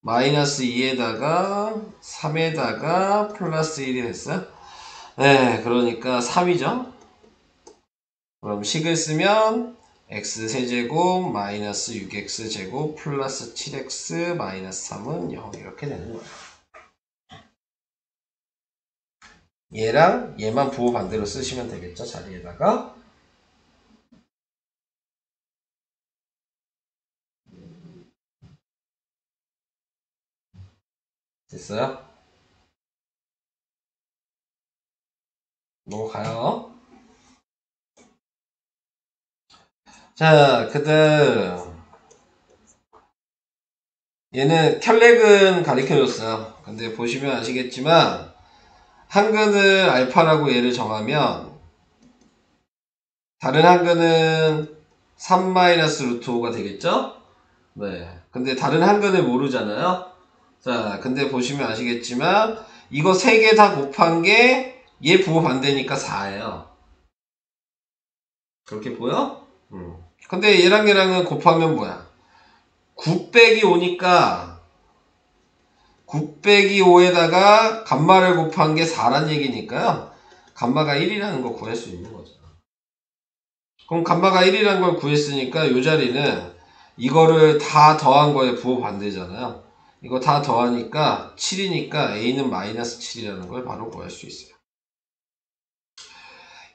마이너스 2에다가 3에다가 플러스 1이 됐어요. 네, 그러니까 3이죠. 그럼 식을 쓰면 x 세제곱 마이너스 6x 제곱 플러스 7x 마이너스 3은 0 이렇게 되는 거예요. 얘랑 얘만 부호 반대로 쓰시면 되겠죠. 자리에다가. 됐어요? 넘어가요. 자, 그 다음 얘는 켤레근 가리켜줬어요. 근데 보시면 아시겠지만 한근을 알파라고 얘를 정하면 다른 한근은 3-루트 5가 되겠죠? 네. 근데 다른 한근을 모르잖아요. 자, 근데 보시면 아시겠지만 이거 3개 다 곱한 게 얘 부호 반대니까 4예요. 그렇게 보여? 근데 얘랑 얘랑은 곱하면 뭐야? 9 빼기 5니까 9 빼기 5에다가 감마를 곱한 게 4란 얘기니까요. 감마가 1이라는 걸 구할 수 있는 거죠. 그럼 감마가 1이라는 걸 구했으니까 이 자리는 이거를 다 더한 거에 부호 반대잖아요. 이거 다 더하니까 7이니까 a는 마이너스 7이라는 걸 바로 구할 수 있어요.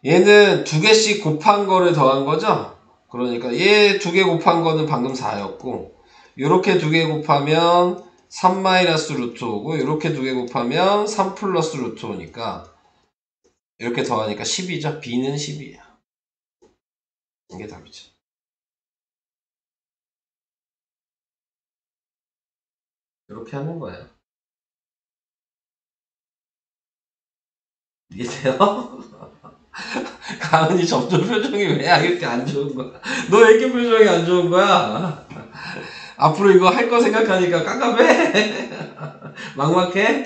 얘는 2개씩 곱한 거를 더한 거죠. 그러니까 얘 2개 곱한 거는 방금 4였고 요렇게 2개 곱하면 3-루트 5고 요렇게 2개 곱하면 3 플러스 루트 5니까 이렇게 더하니까 10이죠. b는 10이에요. 이게 답이죠. 이렇게 하는 거예요. 이해돼요? 가은이 점점 표정이 왜 이렇게 안 좋은 거야? 너 왜 이렇게 표정이 안 좋은 거야? 앞으로 이거 할 거 생각하니까 깝깝해? 막막해?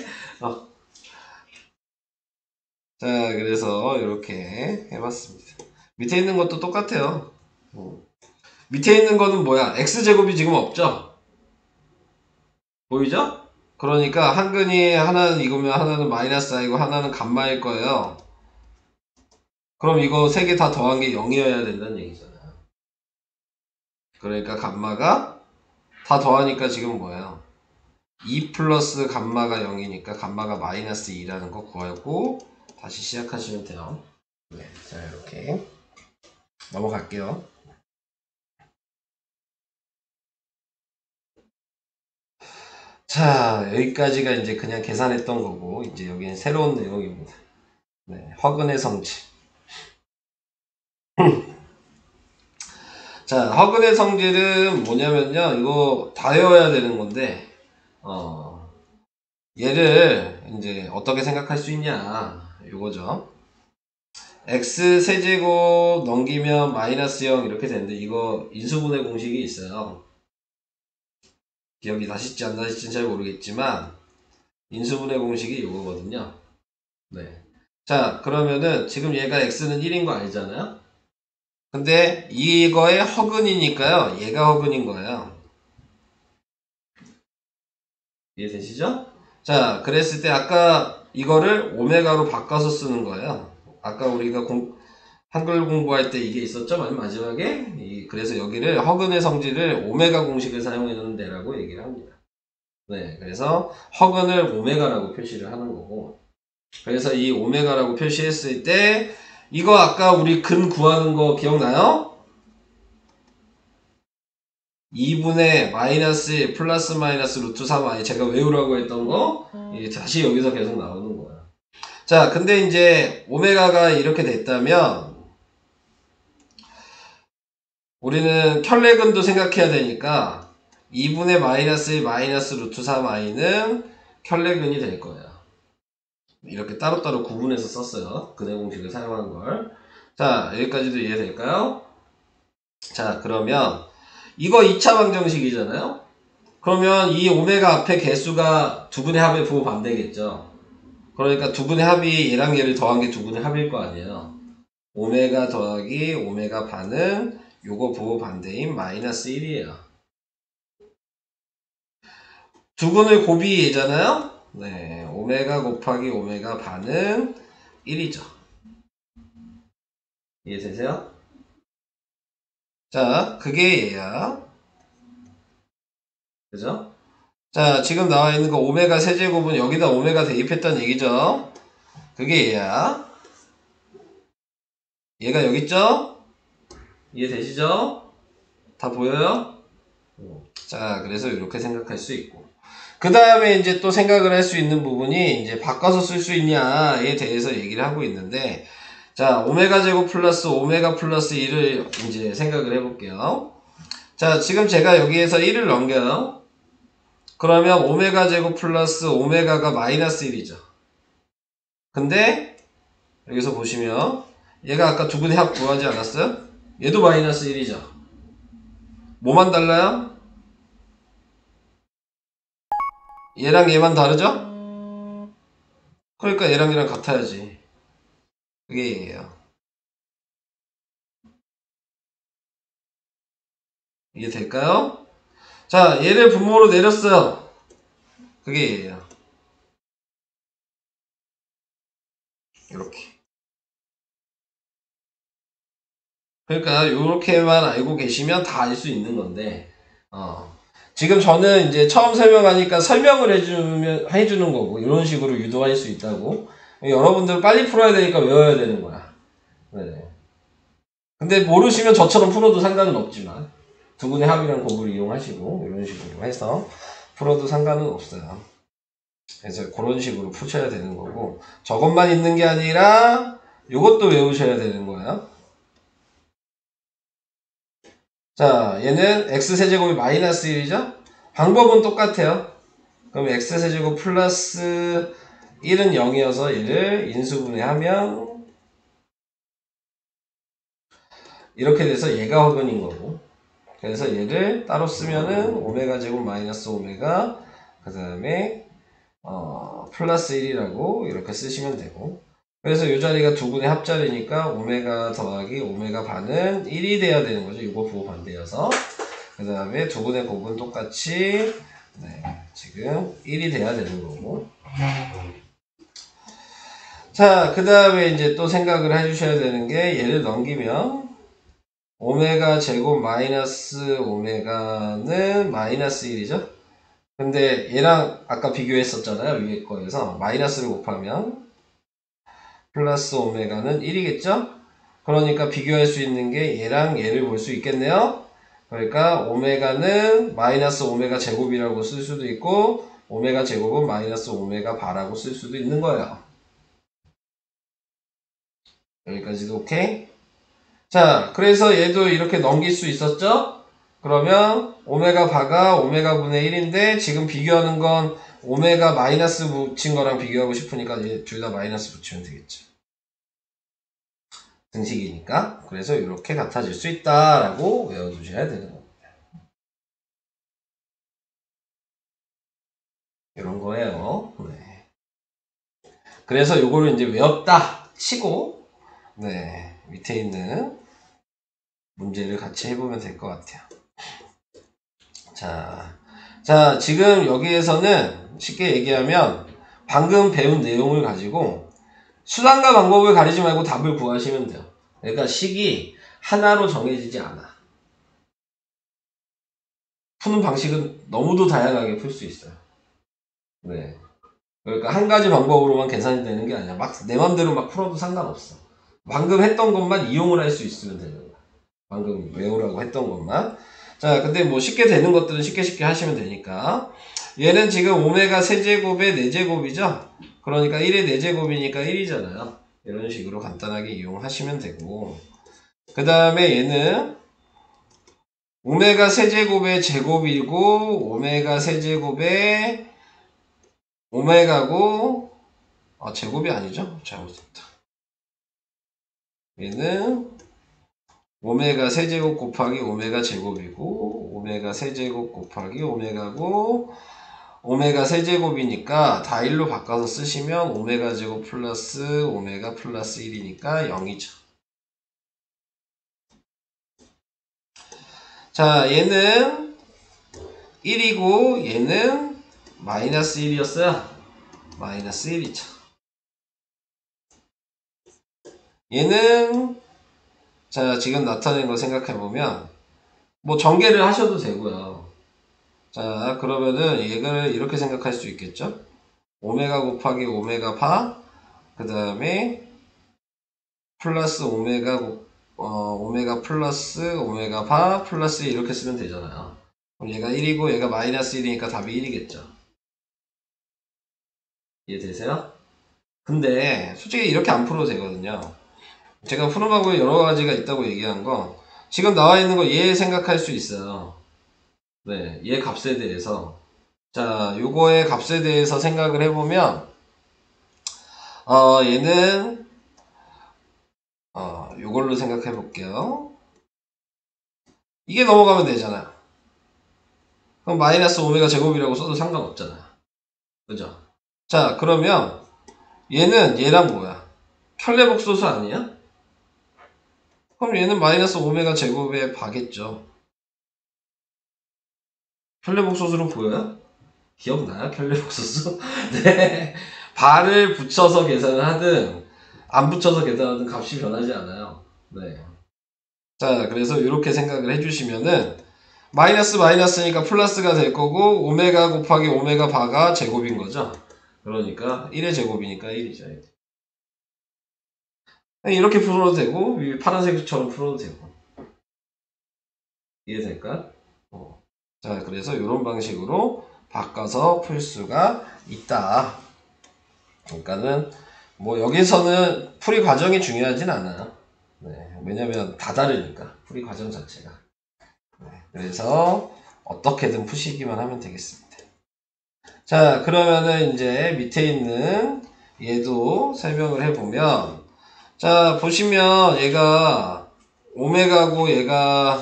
자, 그래서 이렇게 해봤습니다. 밑에 있는 것도 똑같아요. 밑에 있는 거는 뭐야? x제곱이 지금 없죠? 보이죠? 그러니까 한근이 하나는 이거면 하나는 마이너스 i고 하나는 감마일 거예요. 그럼 이거 세 개 다 더한 게 0이어야 된다는 얘기잖아요. 그러니까 감마가 다 더하니까 지금 뭐예요? 2 플러스 감마가 0이니까 감마가 마이너스 2라는 거 구하고 다시 시작하시면 돼요. 네, 자 이렇게 넘어갈게요. 자, 여기까지가 이제 그냥 계산했던 거고, 이제 여기는 새로운 내용입니다. 네, 허근의 성질. 자, 허근의 성질은 뭐냐면요, 이거 다 외워야 되는 건데, 얘를 이제 어떻게 생각할 수 있냐, 이거죠. x 세제곱 넘기면 마이너스 0 이렇게 되는데, 이거 인수분해 공식이 있어요. 기억이 나실지 안 나실지는 잘 모르겠지만 인수분해 공식이 이거거든요. 네. 자, 그러면은 지금 얘가 x는 1인 거 알잖아요. 근데 이거의 허근이니까요. 얘가 허근인 거예요. 이해되시죠? 자, 그랬을 때 아까 이거를 오메가로 바꿔서 쓰는 거예요. 아까 우리가 한글 공부할 때 이게 있었죠? 맨 마지막에. 그래서 여기를 허근의 성질을 오메가 공식을 사용하는 데라고 얘기를 합니다. 네, 그래서 허근을 오메가라고 표시를 하는 거고, 그래서 이 오메가라고 표시했을 때 이거 아까 우리 근 구하는 거 기억나요? 2분의 마이너스 플러스 마이너스 루트 3i 제가 외우라고 했던 거 이게 다시 여기서 계속 나오는 거야. 자, 근데 이제 오메가가 이렇게 됐다면 우리는 켤레근도 생각해야 되니까 2분의 마이너스 1 마이너스 루트 3i는 켤레근이 될 거예요. 이렇게 따로따로 구분해서 썼어요. 근해 공식을 사용한 걸. 자, 여기까지도 이해될까요? 자, 그러면 이거 2차 방정식이잖아요? 그러면 이 오메가 앞에 개수가 두 분의 합의 부호 반대겠죠? 그러니까 두 분의 합이 얘랑 얘를 더한 게 두 분의 합일 거 아니에요? 오메가 더하기 오메가 반은 요거 부호 반대인 마이너스 1이에요. 두 분의 곱이 얘잖아요? 네, 오메가 곱하기 오메가 반은 1이죠. 이해되세요? 자, 그게 얘야. 그죠? 자, 지금 나와 있는 거 오메가 세제곱은 여기다 오메가 대입했다는 얘기죠. 그게 얘야. 얘가 여기 있죠? 이해되시죠? 다 보여요? 자, 그래서 이렇게 생각할 수 있고. 그 다음에 이제 또 생각을 할 수 있는 부분이 이제 바꿔서 쓸 수 있냐에 대해서 얘기를 하고 있는데, 자, 오메가 제곱 플러스 오메가 플러스 1을 이제 생각을 해볼게요. 자, 지금 제가 여기에서 1을 넘겨요. 그러면 오메가 제곱 플러스 오메가가 마이너스 1이죠. 근데 여기서 보시면 얘가 아까 두 분의 합 구하지 않았어요? 얘도 마이너스 1이죠. 뭐만 달라요? 얘랑 얘만 다르죠? 그러니까 얘랑 얘랑 같아야지. 그게 얘예요. 이게 될까요? 자, 얘를 분모로 내렸어요. 그게 얘예요. 이렇게. 그러니까 이렇게만 알고 계시면 다 알 수 있는 건데, 지금 저는 이제 처음 설명하니까 설명을 해주는 거고, 이런 식으로 유도할 수 있다고. 여러분들 빨리 풀어야 되니까 외워야 되는 거야. 네. 근데 모르시면 저처럼 풀어도 상관은 없지만, 두 분의 합이랑 곱을 이용하시고, 이런 식으로 해서 풀어도 상관은 없어요. 그래서 그런 식으로 푸셔야 되는 거고, 저것만 있는 게 아니라, 이것도 외우셔야 되는 거예요. 자, 얘는 x세제곱이 마이너스 1이죠? 방법은 똑같아요. 그럼 x세제곱 플러스 1은 0이어서 얘를 인수분해하면 이렇게 돼서 얘가 확은인 거고, 그래서 얘를 따로 쓰면은 오메가 제곱 마이너스 오메가 그 다음에 플러스 1이라고 이렇게 쓰시면 되고, 그래서 이 자리가 두 분의 합자리니까 오메가 더하기 오메가 반은 1이 돼야 되는 거죠. 이거 부호 반대여서. 그 다음에 두 분의 곱은 똑같이 지금 1이 돼야 되는 거고. 자, 그 다음에 이제 또 생각을 해주셔야 되는 게, 얘를 넘기면 오메가 제곱 마이너스 오메가는 마이너스 1이죠. 근데 얘랑 아까 비교했었잖아요. 위에 거에서 마이너스를 곱하면 플러스 오메가는 1이겠죠. 그러니까 비교할 수 있는 게 얘랑 얘를 볼 수 있겠네요. 그러니까 오메가는 마이너스 오메가 제곱이라고 쓸 수도 있고, 오메가 제곱은 마이너스 오메가 바라고 쓸 수도 있는 거예요. 여기까지도 오케이? 자, 그래서 얘도 이렇게 넘길 수 있었죠? 그러면 오메가 바가 오메가 분의 1인데 지금 비교하는 건 오메가 마이너스 붙인 거랑 비교하고 싶으니까 둘 다 마이너스 붙이면 되겠죠. 등식이니까. 그래서 이렇게 같아질 수 있다라고 외워두셔야 되는 겁니다. 이런 거예요. 네. 그래서 요거를 이제 외웠다 치고 밑에 있는 문제를 같이 해보면 될 것 같아요. 자, 지금 여기에서는 쉽게 얘기하면 방금 배운 내용을 가지고 수단과 방법을 가리지 말고 답을 구하시면 돼요. 그러니까 식이 하나로 정해지지 않아. 푸는 방식은 너무도 다양하게 풀 수 있어요. 네. 그러니까 한 가지 방법으로만 계산이 되는 게 아니야. 막 내 맘대로 막 풀어도 상관없어. 방금 했던 것만 이용을 할 수 있으면 되는 거야. 방금 외우라고 했던 것만. 자, 근데 뭐 쉽게 되는 것들은 쉽게 하시면 되니까. 얘는 지금 오메가 세제곱의 4제곱이죠? 그러니까 1의 4제곱이니까 1이잖아요. 이런 식으로 간단하게 이용하시면 되고. 그 다음에 얘는 오메가 세제곱의 제곱이고, 오메가 세제곱의 오메가고, 제곱이 아니죠? 잘못했다. 얘는 오메가 세제곱 곱하기 오메가 제곱이고, 오메가 세제곱 곱하기 오메가고, 오메가 세제곱이니까 다 1로 바꿔서 쓰시면 오메가 제곱 플러스 오메가 플러스 1이니까 0이죠. 자, 얘는 1이고 얘는 마이너스 1이었어요. 마이너스 1이죠. 얘는 자, 지금 나타낸 거 생각해보면 뭐 전개를 하셔도 되고요. 자, 그러면은 얘를 이렇게 생각할 수 있겠죠? 오메가 곱하기 오메가 바, 그 다음에 플러스 오메가 플러스 오메가 바 플러스 이렇게 쓰면 되잖아요. 그럼 얘가 1이고 얘가 마이너스 1이니까 답이 1이겠죠. 이해되세요? 근데 솔직히 이렇게 안 풀어도 되거든요. 제가 푸는 방법이 여러 가지가 있다고 얘기한 거, 지금 나와 있는 거 얘 생각할 수 있어요. 네, 얘 값에 대해서. 자, 요거의 값에 대해서 생각을 해보면, 얘는, 요걸로 생각해 볼게요. 이게 넘어가면 되잖아요. 그럼 마이너스 오메가 제곱이라고 써도 상관없잖아요. 그죠? 자, 그러면 얘는 얘랑 뭐야? 켤레복소수 아니야? 그럼 얘는 마이너스 오메가 제곱에 바겠죠. 켤레복소수는 보여요? 기억나요? 켤레복소수? 네. 발을 붙여서 계산을 하든 안 붙여서 계산하든 값이 변하지 않아요. 네. 자, 그래서 이렇게 생각을 해주시면은 마이너스니까 플러스가 될 거고, 오메가 곱하기 오메가 바가 제곱인 거죠. 그러니까 1의 제곱이니까 1이죠. 이렇게 풀어도 되고, 파란색처럼 풀어도 되고. 이해될까? 자, 그래서 이런 방식으로 바꿔서 풀 수가 있다. 그러니까는 뭐 여기서는 풀이 과정이 중요하진 않아요. 네, 왜냐면 다 다르니까 풀이 과정 자체가. 네, 그래서 어떻게든 푸시기만 하면 되겠습니다. 자. 자, 그러면은 이제 밑에 있는 얘도 설명을 해보면, 자, 보시면 얘가 오메가고 얘가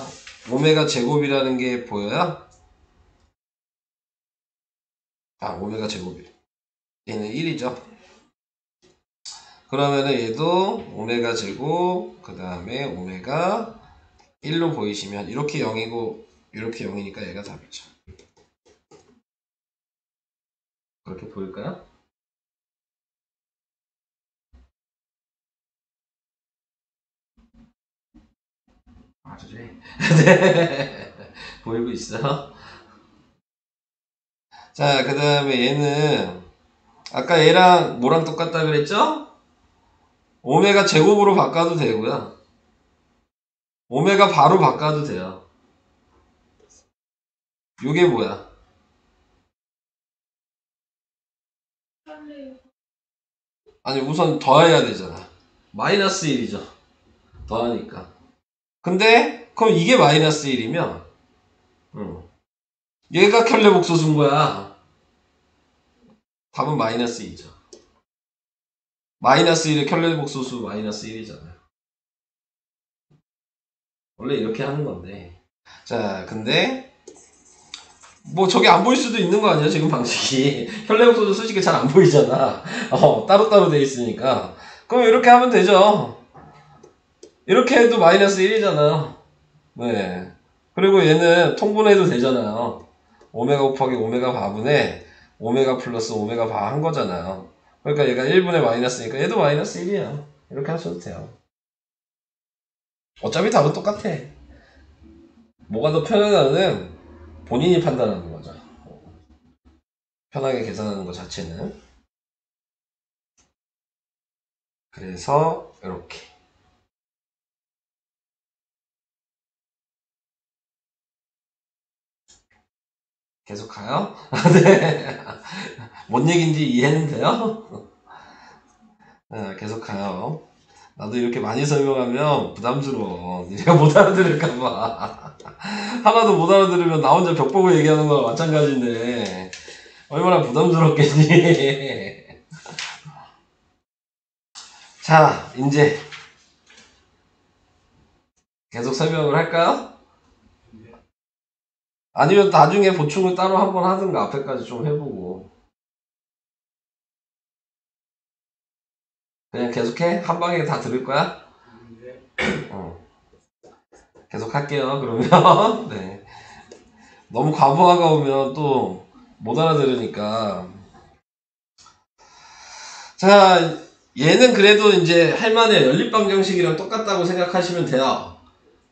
오메가 제곱이라는 게 보여요? 아, 오메가 제곱이. 얘는 1이죠. 그러면은 얘도 오메가 제곱, 그 다음에 오메가 1로 보이시면 이렇게 0이고 이렇게 0이니까 얘가 답이죠. 그렇게 보일까요? 아주 네. 보이고 있어. 자, 그 다음에 얘는 아까 얘랑 뭐랑 똑같다 그랬죠? 오메가 제곱으로 바꿔도 되고요. 오메가 바로 바꿔도 돼요. 요게 뭐야? 아니 우선 더해야 되잖아. 마이너스 1이죠. 더하니까. 근데 그럼 이게 마이너스 1이면 얘가 켤레 복소수인 거야. 답은 마이너스 2죠. 마이너스 1의 켤레 복소수 마이너스 1이잖아요. 원래 이렇게 하는 건데. 자, 근데 뭐 저게 안 보일 수도 있는 거 아니야 지금 방식이. 켤레 복소수 솔직히 잘 안 보이잖아. 따로따로 돼 있으니까. 그럼 이렇게 하면 되죠. 이렇게 해도 마이너스 1이잖아요. 네. 그리고 얘는 통분해도 되잖아요. 오메가 곱하기 오메가 바분의 오메가 플러스 오메가 바 한 거잖아요. 그러니까 얘가 1분의 마이너스니까 얘도 마이너스 1이야. 이렇게 하셔도 돼요. 어차피 답은 똑같아. 뭐가 더 편하냐는 본인이 판단하는 거죠. 편하게 계산하는 것 자체는. 그래서 이렇게 계속 가요? 네. 뭔 얘기인지 이해는 돼요? 네, 계속 가요. 나도 이렇게 많이 설명하면 부담스러워. 니네가 못 알아들을까봐. 하나도 못 알아들으면 나 혼자 벽 보고 얘기하는 거랑 마찬가지인데 얼마나 부담스럽겠니. 자, 이제 계속 설명을 할까요? 아니면 나중에 보충을 따로 한번 하든가 앞에까지 좀 해보고. 그냥 계속해? 한 방에 다 들을 거야? 계속 할게요 그러면. 네. 너무 과부하가 오면 또 못 알아들으니까. 자, 얘는 그래도 이제 할만해. 연립방정식이랑 똑같다고 생각하시면 돼요.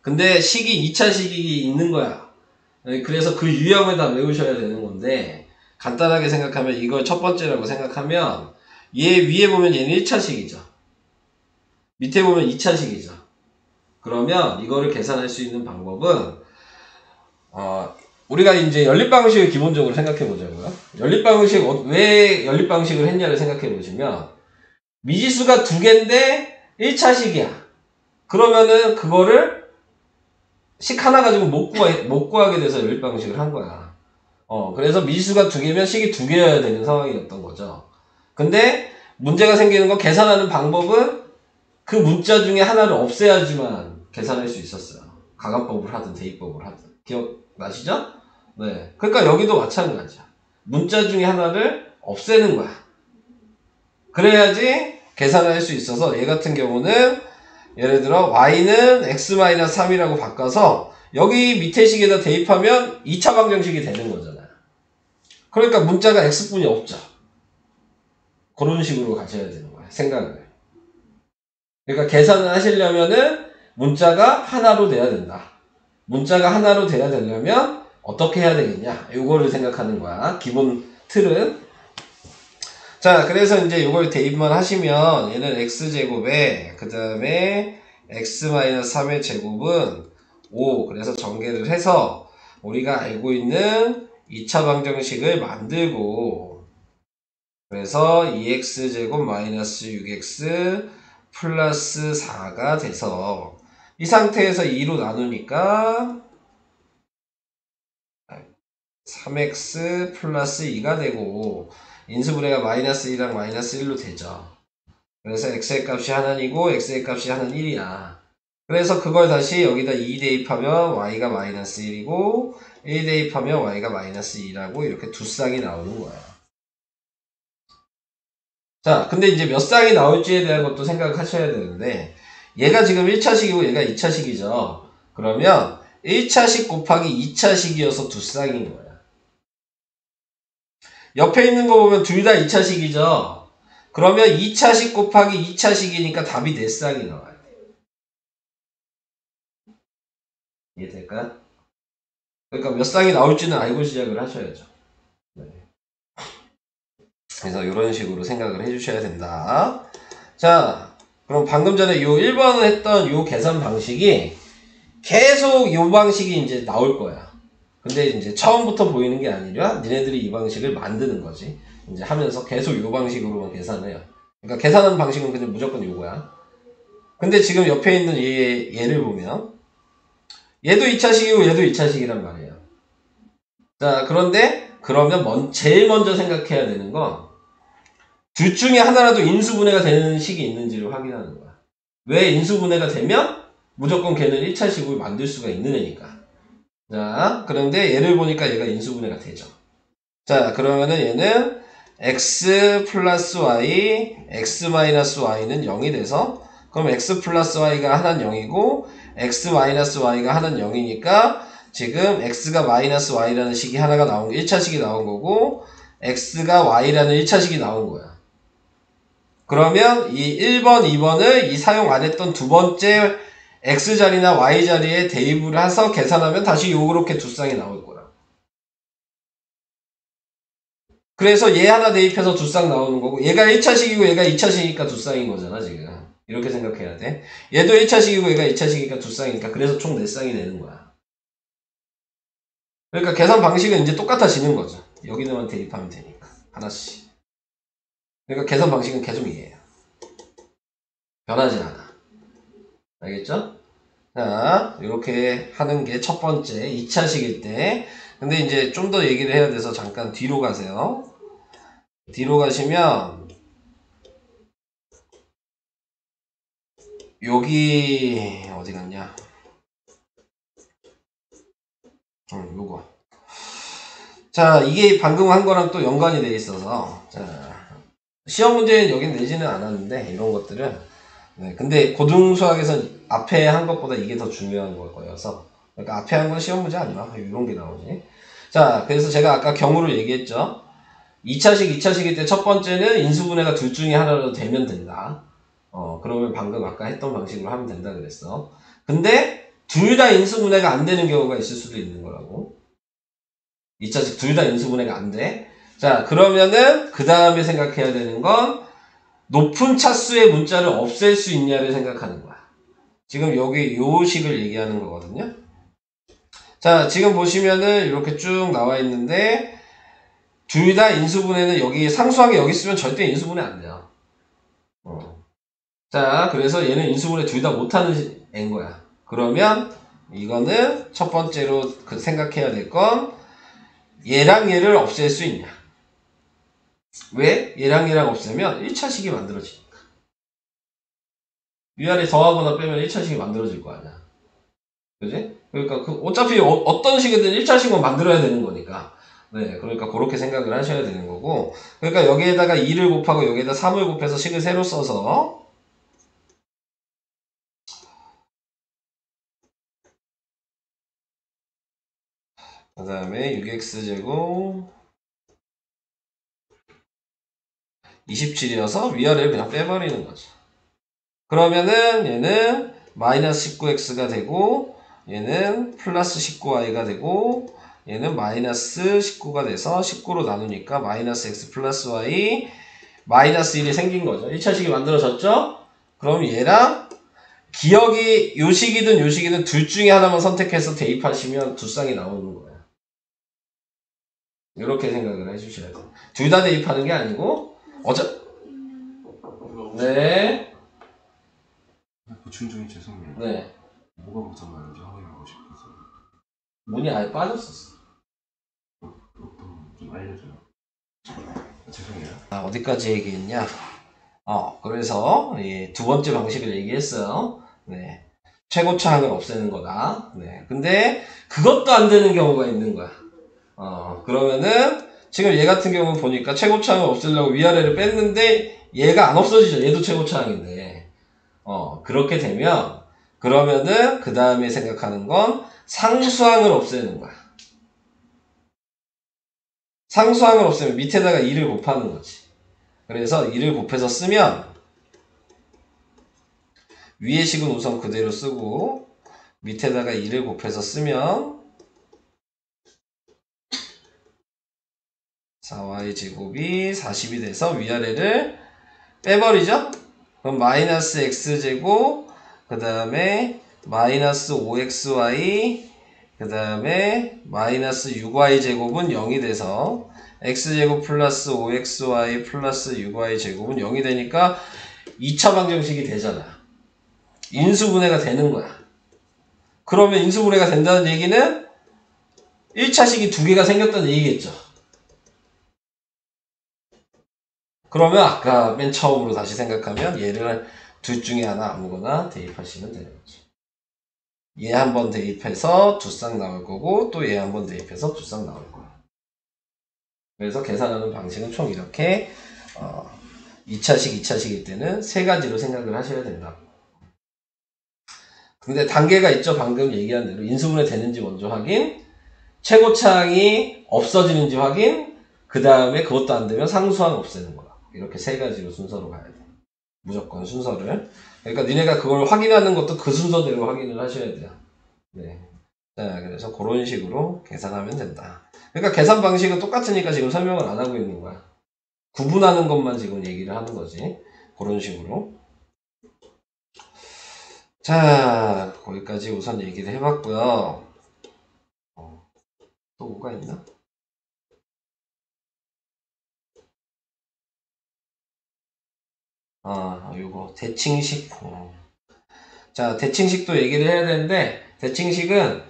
근데 식이 2차 식이 있는 거야. 그래서 그 유형을 다 외우셔야 되는 건데, 간단하게 생각하면 이걸 첫 번째라고 생각하면, 얘 위에 보면 얘는 1차식이죠. 밑에 보면 2차식이죠. 그러면 이거를 계산할 수 있는 방법은, 우리가 이제 연립방식을 기본적으로 생각해 보자고요. 연립방식, 왜 연립방식을 했냐를 생각해 보시면, 미지수가 두 개인데 1차식이야. 그러면은 그거를 식 하나 가지고 못 구하게 돼서 연립방식을 한 거야. 그래서 미지수가 두 개면 식이 두 개여야 되는 상황이었던 거죠. 근데 문제가 생기는 건 계산하는 방법은 그 문자 중에 하나를 없애야지만 계산할 수 있었어요. 가감법을 하든 대입법을 하든. 기억나시죠? 네. 그러니까 여기도 마찬가지야. 문자 중에 하나를 없애는 거야. 그래야지 계산을 할 수 있어서 얘 같은 경우는 예를 들어 y는 x-3이라고 바꿔서 여기 밑에 식에다 대입하면 2차 방정식이 되는 거잖아요. 그러니까 문자가 x뿐이 없죠. 그런 식으로 가셔야 되는 거예요. 생각을. 그러니까 계산을 하시려면은 문자가 하나로 돼야 된다. 문자가 하나로 돼야 되려면 어떻게 해야 되겠냐? 요거를 생각하는 거야. 기본 틀은. 자, 그래서 이제 요걸 대입만 하시면 얘는 x제곱에 그 다음에 x-3의 제곱은 5. 그래서 전개를 해서 우리가 알고 있는 2차 방정식을 만들고, 그래서 2x제곱 마이너스 6x 플러스 4가 돼서 이 상태에서 2로 나누니까 3x 플러스 2가 되고 인수분해가 마이너스 2랑 마이너스 1로 되죠. 그래서 x의 값이 하나이고 x의 값이 하나는 1이야. 그래서 그걸 다시 여기다 2 대입하면 y가 마이너스 1이고 1 대입하면 y가 마이너스 2라고 이렇게 두 쌍이 나오는 거야. 자, 근데 이제 몇 쌍이 나올지에 대한 것도 생각하셔야 되는데 얘가 지금 1차식이고 얘가 2차식이죠. 그러면 1차식 곱하기 2차식이어서 두 쌍인 거야. 옆에 있는 거 보면 둘 다 2차식이죠. 그러면 2차식 곱하기 2차식이니까 답이 4쌍이 나와요. 이해될까요? 그러니까 몇 쌍이 나올지는 알고 시작을 하셔야죠. 네. 그래서 이런 식으로 생각을 해주셔야 된다. 자, 그럼 방금 전에 요 1번을 했던 요 계산 방식이 계속 요 방식이 이제 나올 거야. 근데 이제 처음부터 보이는 게 아니라 니네들이 이 방식을 만드는 거지. 이제 하면서 계속 요 방식으로만 계산을 해요. 그러니까 계산하는 방식은 그냥 무조건 요거야. 근데 지금 옆에 있는 얘를 보면 얘도 2차식이고 얘도 2차식이란 말이에요. 자, 그런데 그러면 제일 먼저 생각해야 되는 건 둘 중에 하나라도 인수분해가 되는 식이 있는지를 확인하는 거야. 왜 인수분해가 되면 무조건 걔는 1차식을 만들 수가 있는 애니까. 자, 그런데 얘를 보니까 얘가 인수분해가 되죠. 자, 그러면은 얘는 x 플러스 y, x 마이너스 y는 0이 돼서 그럼 x 플러스 y가 하나는 0이고 x 마이너스 y가 하나는 0이니까 지금 x가 마이너스 y라는 식이 하나가 나온 1차식이 나온 거고 x가 y라는 1차식이 나온 거야. 그러면 이 1번, 2번을 이 사용 안 했던 두 번째 x자리나 y자리에 대입을 해서 계산하면 다시 요렇게 두 쌍이 나올 거야. 그래서 얘 하나 대입해서 두 쌍 나오는 거고 얘가 1차식이고 얘가 2차식이니까 두 쌍인 거잖아 지금. 이렇게 생각해야 돼. 얘도 1차식이고 얘가 2차식이니까 두 쌍이니까 그래서 총 4쌍이 되는 거야. 그러니까 계산 방식은 이제 똑같아지는 거죠. 여기다만 대입하면 되니까. 하나씩. 그러니까 계산 방식은 계속 이해해요. 변하지 않아. 알겠죠? 자, 이렇게 하는 게 첫 번째 2차식일 때. 근데 이제 좀 더 얘기를 해야 돼서 잠깐 뒤로 가세요. 뒤로 가시면 여기 어디 갔냐? 요거. 자, 이게 방금 한 거랑 또 연관이 돼 있어서 자, 시험 문제는 여긴 내지는 않았는데 이런 것들은 네, 근데 고등수학에선 앞에 한 것보다 이게 더 중요한 거여서 그러니까 앞에 한 건 시험 문제 안 나와. 이런 게 나오지. 자, 그래서 제가 아까 경우를 얘기했죠. 2차식, 2차식일 때 첫 번째는 인수분해가 둘 중에 하나로 되면 된다. 그러면 방금 아까 했던 방식으로 하면 된다 그랬어. 근데 둘 다 인수분해가 안 되는 경우가 있을 수도 있는 거라고. 2차식 둘 다 인수분해가 안 돼. 자, 그러면은 그 다음에 생각해야 되는 건 높은 차수의 문자를 없앨 수 있냐를 생각하는 거야. 지금 여기 요 식을 얘기하는 거거든요. 자, 지금 보시면은 이렇게 쭉 나와 있는데 둘 다 인수분해는 여기 상수하게 여기 쓰면 절대 인수분해 안 돼요. 자, 그래서 얘는 인수분해 둘 다 못하는 애인 거야. 그러면 이거는 첫 번째로 생각해야 될 건 얘랑 얘를 없앨 수 있냐. 왜? 얘랑 얘랑 없애면 1차식이 만들어지니까. 위아래 더하거나 빼면 1차식이 만들어질 거 아니야. 그지? 그러니까 어차피 어떤 식이든 1차식은 만들어야 되는 거니까. 네, 그러니까 그렇게 생각을 하셔야 되는 거고. 그러니까 여기에다가 2를 곱하고 여기에다 3을 곱해서 식을 새로 써서 그 다음에 6x제곱 27이어서 위아래를 그냥 빼버리는 거죠. 그러면은 얘는 마이너스 19x가 되고 얘는 플러스 19y가 되고 얘는 마이너스 19가 돼서 19로 나누니까 마이너스 x 플러스 y 마이너스 1이 생긴 거죠. 1차식이 만들어졌죠? 그럼 얘랑 기억이 요식이든 요식이든 둘 중에 하나만 선택해서 대입하시면 두 쌍이 나오는 거예요. 이렇게 생각을 해주셔야 돼요. 둘 다 대입하는 게 아니고 네. 보충 중에 죄송해요. 네. 뭐가 고장 나는지 확인하고 싶어서. 문이 아예 빠졌었어. 좀 알려줘요. 죄송해요. 어디까지 얘기했냐? 그래서 두 번째 방식을 얘기했어요. 네. 최고차항을 없애는 거다. 네. 근데 그것도 안 되는 경우가 있는 거야. 그러면은 지금 얘 같은 경우 보니까 최고차항을 없애려고 위아래를 뺐는데 얘가 안 없어지죠. 얘도 최고차항인데. 그렇게 되면 그러면은 그 다음에 생각하는 건 상수항을 없애는 거야. 상수항을 없애면 밑에다가 2를 곱하는 거지. 그래서 2를 곱해서 쓰면 위의 식은 우선 그대로 쓰고 밑에다가 2를 곱해서 쓰면 4y 제곱이 40이 돼서 위아래를 빼버리죠? 그럼 마이너스 x제곱 그 다음에 마이너스 5xy 그 다음에 마이너스 6y 제곱은 0이 돼서 x제곱 플러스 5xy 플러스 6y 제곱은 0이 되니까 2차 방정식이 되잖아. 인수분해가 되는 거야. 그러면 인수분해가 된다는 얘기는 1차식이 두 개가 생겼다는 얘기겠죠. 그러면 아까 맨 처음으로 다시 생각하면 얘를 둘 중에 하나 아무거나 대입하시면 되는 거죠. 얘 한번 대입해서 두 쌍 나올 거고 또 얘 한번 대입해서 두 쌍 나올 거야. 그래서 계산하는 방식은 총 이렇게 2차식, 2차식일 때는 세 가지로 생각을 하셔야 된다. 근데 단계가 있죠. 방금 얘기한 대로 인수분해 되는지 먼저 확인, 최고차항이 없어지는지 확인, 그 다음에 그것도 안 되면 상수항 없애는 거야. 이렇게 세 가지로 순서로 가야 돼. 무조건 순서를. 그러니까 니네가 그걸 확인하는 것도 그 순서대로 확인을 하셔야 돼요. 네. 자, 그래서 그런 식으로 계산하면 된다. 그러니까 계산 방식은 똑같으니까 지금 설명을 안 하고 있는 거야. 구분하는 것만 지금 얘기를 하는 거지. 그런 식으로. 자, 거기까지 우선 얘기를 해봤고요. 또 뭐가 있나? 요거 대칭식. 자, 대칭식도 얘기를 해야 되는데 대칭식은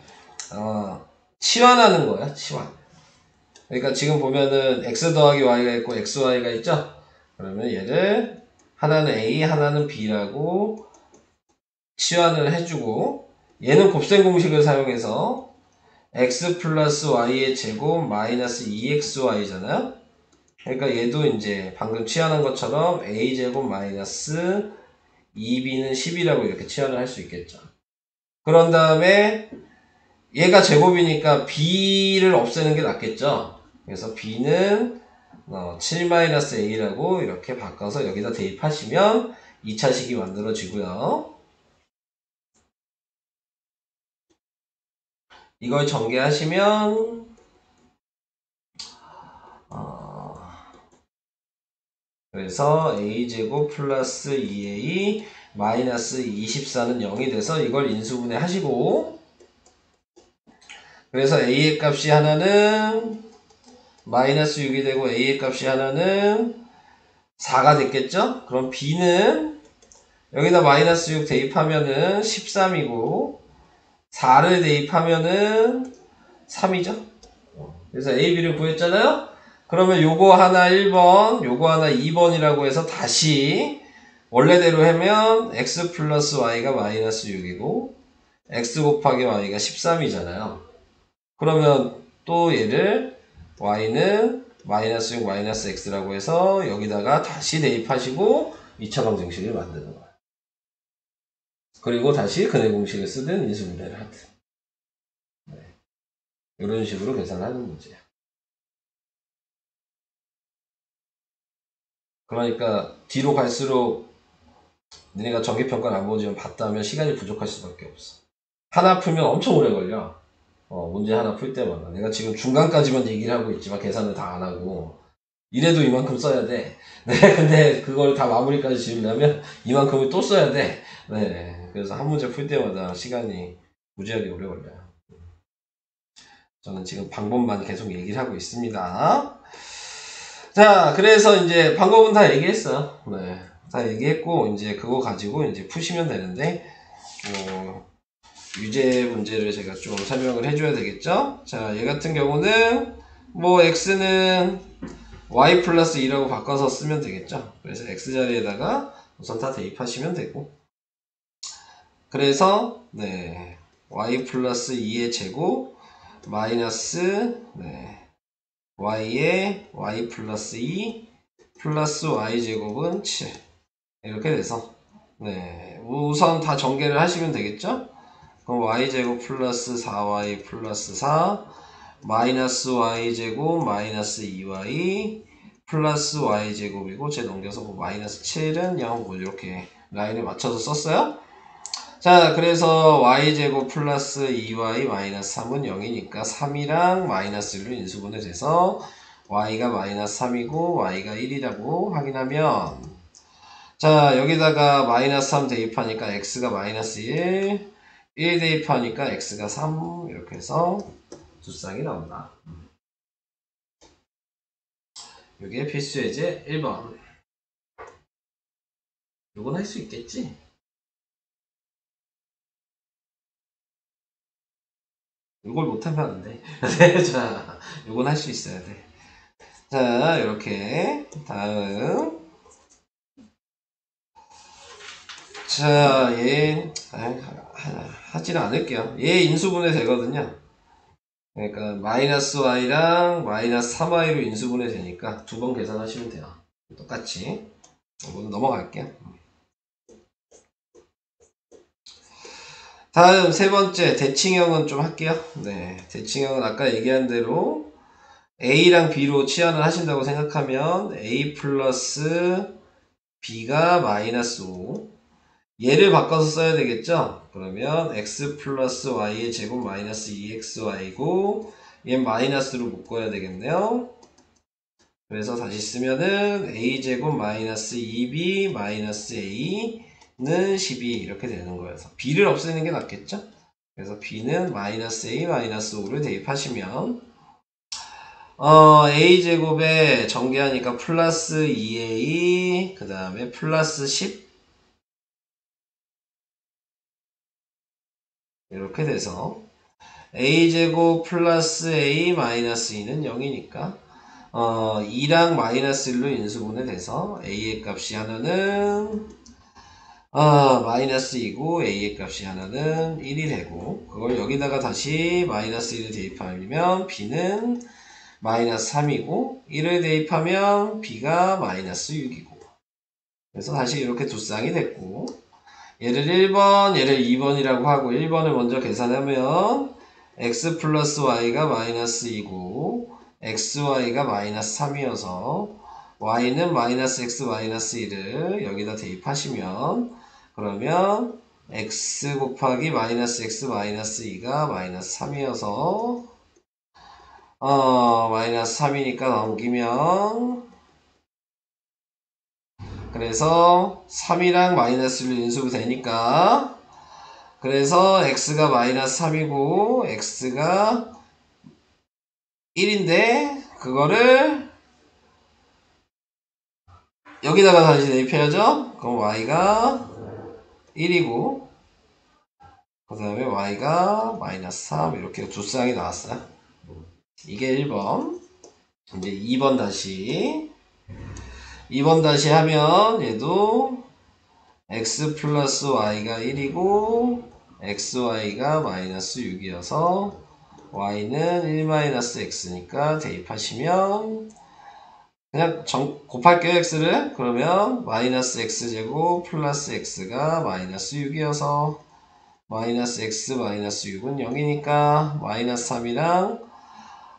치환하는 거야. 치환. 그러니까 지금 보면은 x 더하기 y가 있고 xy가 있죠? 그러면 얘를 하나는 a, 하나는 b라고 치환을 해주고 얘는 곱셈 공식을 사용해서 x 플러스 y의 제곱 마이너스 2xy잖아요. 그러니까 얘도 이제 방금 치환한 것처럼 a 제곱 마이너스 2b는 10이라고 이렇게 치환을 할 수 있겠죠. 그런 다음에 얘가 제곱이니까 b를 없애는 게 낫겠죠. 그래서 b는 7-a라고 이렇게 바꿔서 여기다 대입하시면 2차식이 만들어지고요. 이걸 전개하시면 그래서 a제곱 플러스 2a 마이너스 24는 0이 돼서 이걸 인수분해 하시고 그래서 a의 값이 하나는 마이너스 6이 되고 a의 값이 하나는 4가 됐겠죠? 그럼 b는 여기다 마이너스 6 대입하면은 13이고 4를 대입하면은 3이죠? 그래서 a, b를 구했잖아요? 그러면 요거 하나 1번, 요거 하나 2번이라고 해서 다시 원래대로 하면 x 플러스 y가 마이너스 6이고 x 곱하기 y가 13이잖아요. 그러면 또 얘를 y는 마이너스 6 마이너스 x라고 해서 여기다가 다시 대입하시고 2차 방정식을 만드는 거예요. 그리고 다시 근해 공식을 쓰든 인수분해를 하든 이런 식으로 계산하는 문제야. 그러니까 뒤로 갈수록 너네가 정기평가를 안 보지만 봤다 하면 시간이 부족할 수밖에 없어. 하나 풀면 엄청 오래 걸려. 문제 하나 풀 때마다. 내가 지금 중간까지만 얘기를 하고 있지만 계산을 다 안 하고 이래도 이만큼 써야 돼. 네, 근데 그걸 다 마무리까지 지으려면 이만큼을 또 써야 돼. 네, 그래서 한 문제 풀 때마다 시간이 무지하게 오래 걸려요. 저는 지금 방법만 계속 얘기를 하고 있습니다. 자, 그래서 이제 방법은 다 얘기했어요. 네, 다 얘기했고 이제 그거 가지고 이제 푸시면 되는데 유제 문제를 제가 좀 설명을 해줘야 되겠죠. 자, 얘 같은 경우는 뭐 x는 y 플러스 2라고 바꿔서 쓰면 되겠죠. 그래서 x 자리에다가 우선 다 대입하시면 되고, 그래서 네, y 플러스 2의 제곱 마이너스 y의 y 플러스 2 플러스 y 제곱은 7 이렇게 돼서 우선 다 전개를 하시면 되겠죠. 그럼 y제곱 플러스 4y 플러스 4 마이너스 y제곱 마이너스 2y 플러스 y제곱이고, 제 넘겨서 뭐 마이너스 7은 0, 뭐 이렇게 라인에 맞춰서 썼어요. 자, 그래서 y제곱 플러스 2y 마이너스 3은 0이니까 3이랑 마이너스 1로 인수분해 돼서 y가 마이너스 3이고 y가 1이라고 확인하면, 자, 여기다가 마이너스 3 대입하니까 x가 마이너스 1 대입하니까 x가 3 이렇게 해서 두 쌍이 나온다. 이게 필수 예제 1번. 요건 할 수 있겠지? 이걸 못하면 안 돼. 자, 요건 할 수 있어야 돼. 자, 이렇게 다음. 자, 얘 하지는 않을게요. 얘 인수분해 되거든요. 그러니까 마이너스 y랑 마이너스 3y로 인수분해 되니까 두 번 계산하시면 돼요. 똑같이. 이거는 넘어갈게요. 다음 세 번째 대칭형은 좀 할게요. 네, 대칭형은 아까 얘기한 대로 A랑 B로 치환을 하신다고 생각하면 A 플러스 B가 마이너스 5, 얘를 바꿔서 써야 되겠죠. 그러면 X 플러스 Y의 제곱 마이너스 2XY고 얘는 마이너스로 묶어야 되겠네요. 그래서 다시 쓰면은 A제곱 마이너스 2B 마이너스 A는 12 이렇게 되는 거예요. B를 없애는 게 낫겠죠. 그래서 B는 마이너스 A 마이너스 5를 대입하시면 A제곱에 전개하니까 플러스 2A 그 다음에 플러스 10 이렇게 돼서 A제곱 플러스 A 마이너스 2는 0이니까 2랑 마이너스 1로 인수분해 돼서 A의 값이 하나는 마이너스 2고 A의 값이 하나는 1이 되고, 그걸 여기다가 다시 마이너스 1을 대입하면 B는 마이너스 3이고 1을 대입하면 B가 마이너스 6이고, 그래서 다시 이렇게 두 쌍이 됐고, 얘를 1번 얘를 2번이라고 하고 1번을 먼저 계산하면 x 플러스 y가 마이너스 2고 xy가 마이너스 3이어서 y는 마이너스 x 마이너스 1을 여기다 대입하시면, 그러면 x 곱하기 마이너스 x 마이너스 2가 마이너스 3이어서 마이너스 3이니까 넘기면, 그래서 3이랑 마이너스를 인수가 되니까, 그래서 x가 마이너스 3이고 x가 1인데 그거를 여기다가 다시 대입해야죠. 그럼 y가 1이고 그 다음에 y가 마이너스 3 이렇게 두 쌍이 나왔어요. 이게 1번. 이제 2번 다시 하면 얘도 x 플러스 y가 1이고 xy가 마이너스 6이어서 y는 1-x니까 대입하시면 그냥 곱할게요. x를. 그러면 마이너스 x제곱 플러스 x가 마이너스 6이어서 마이너스 x 마이너스 6은 0이니까 마이너스 3이랑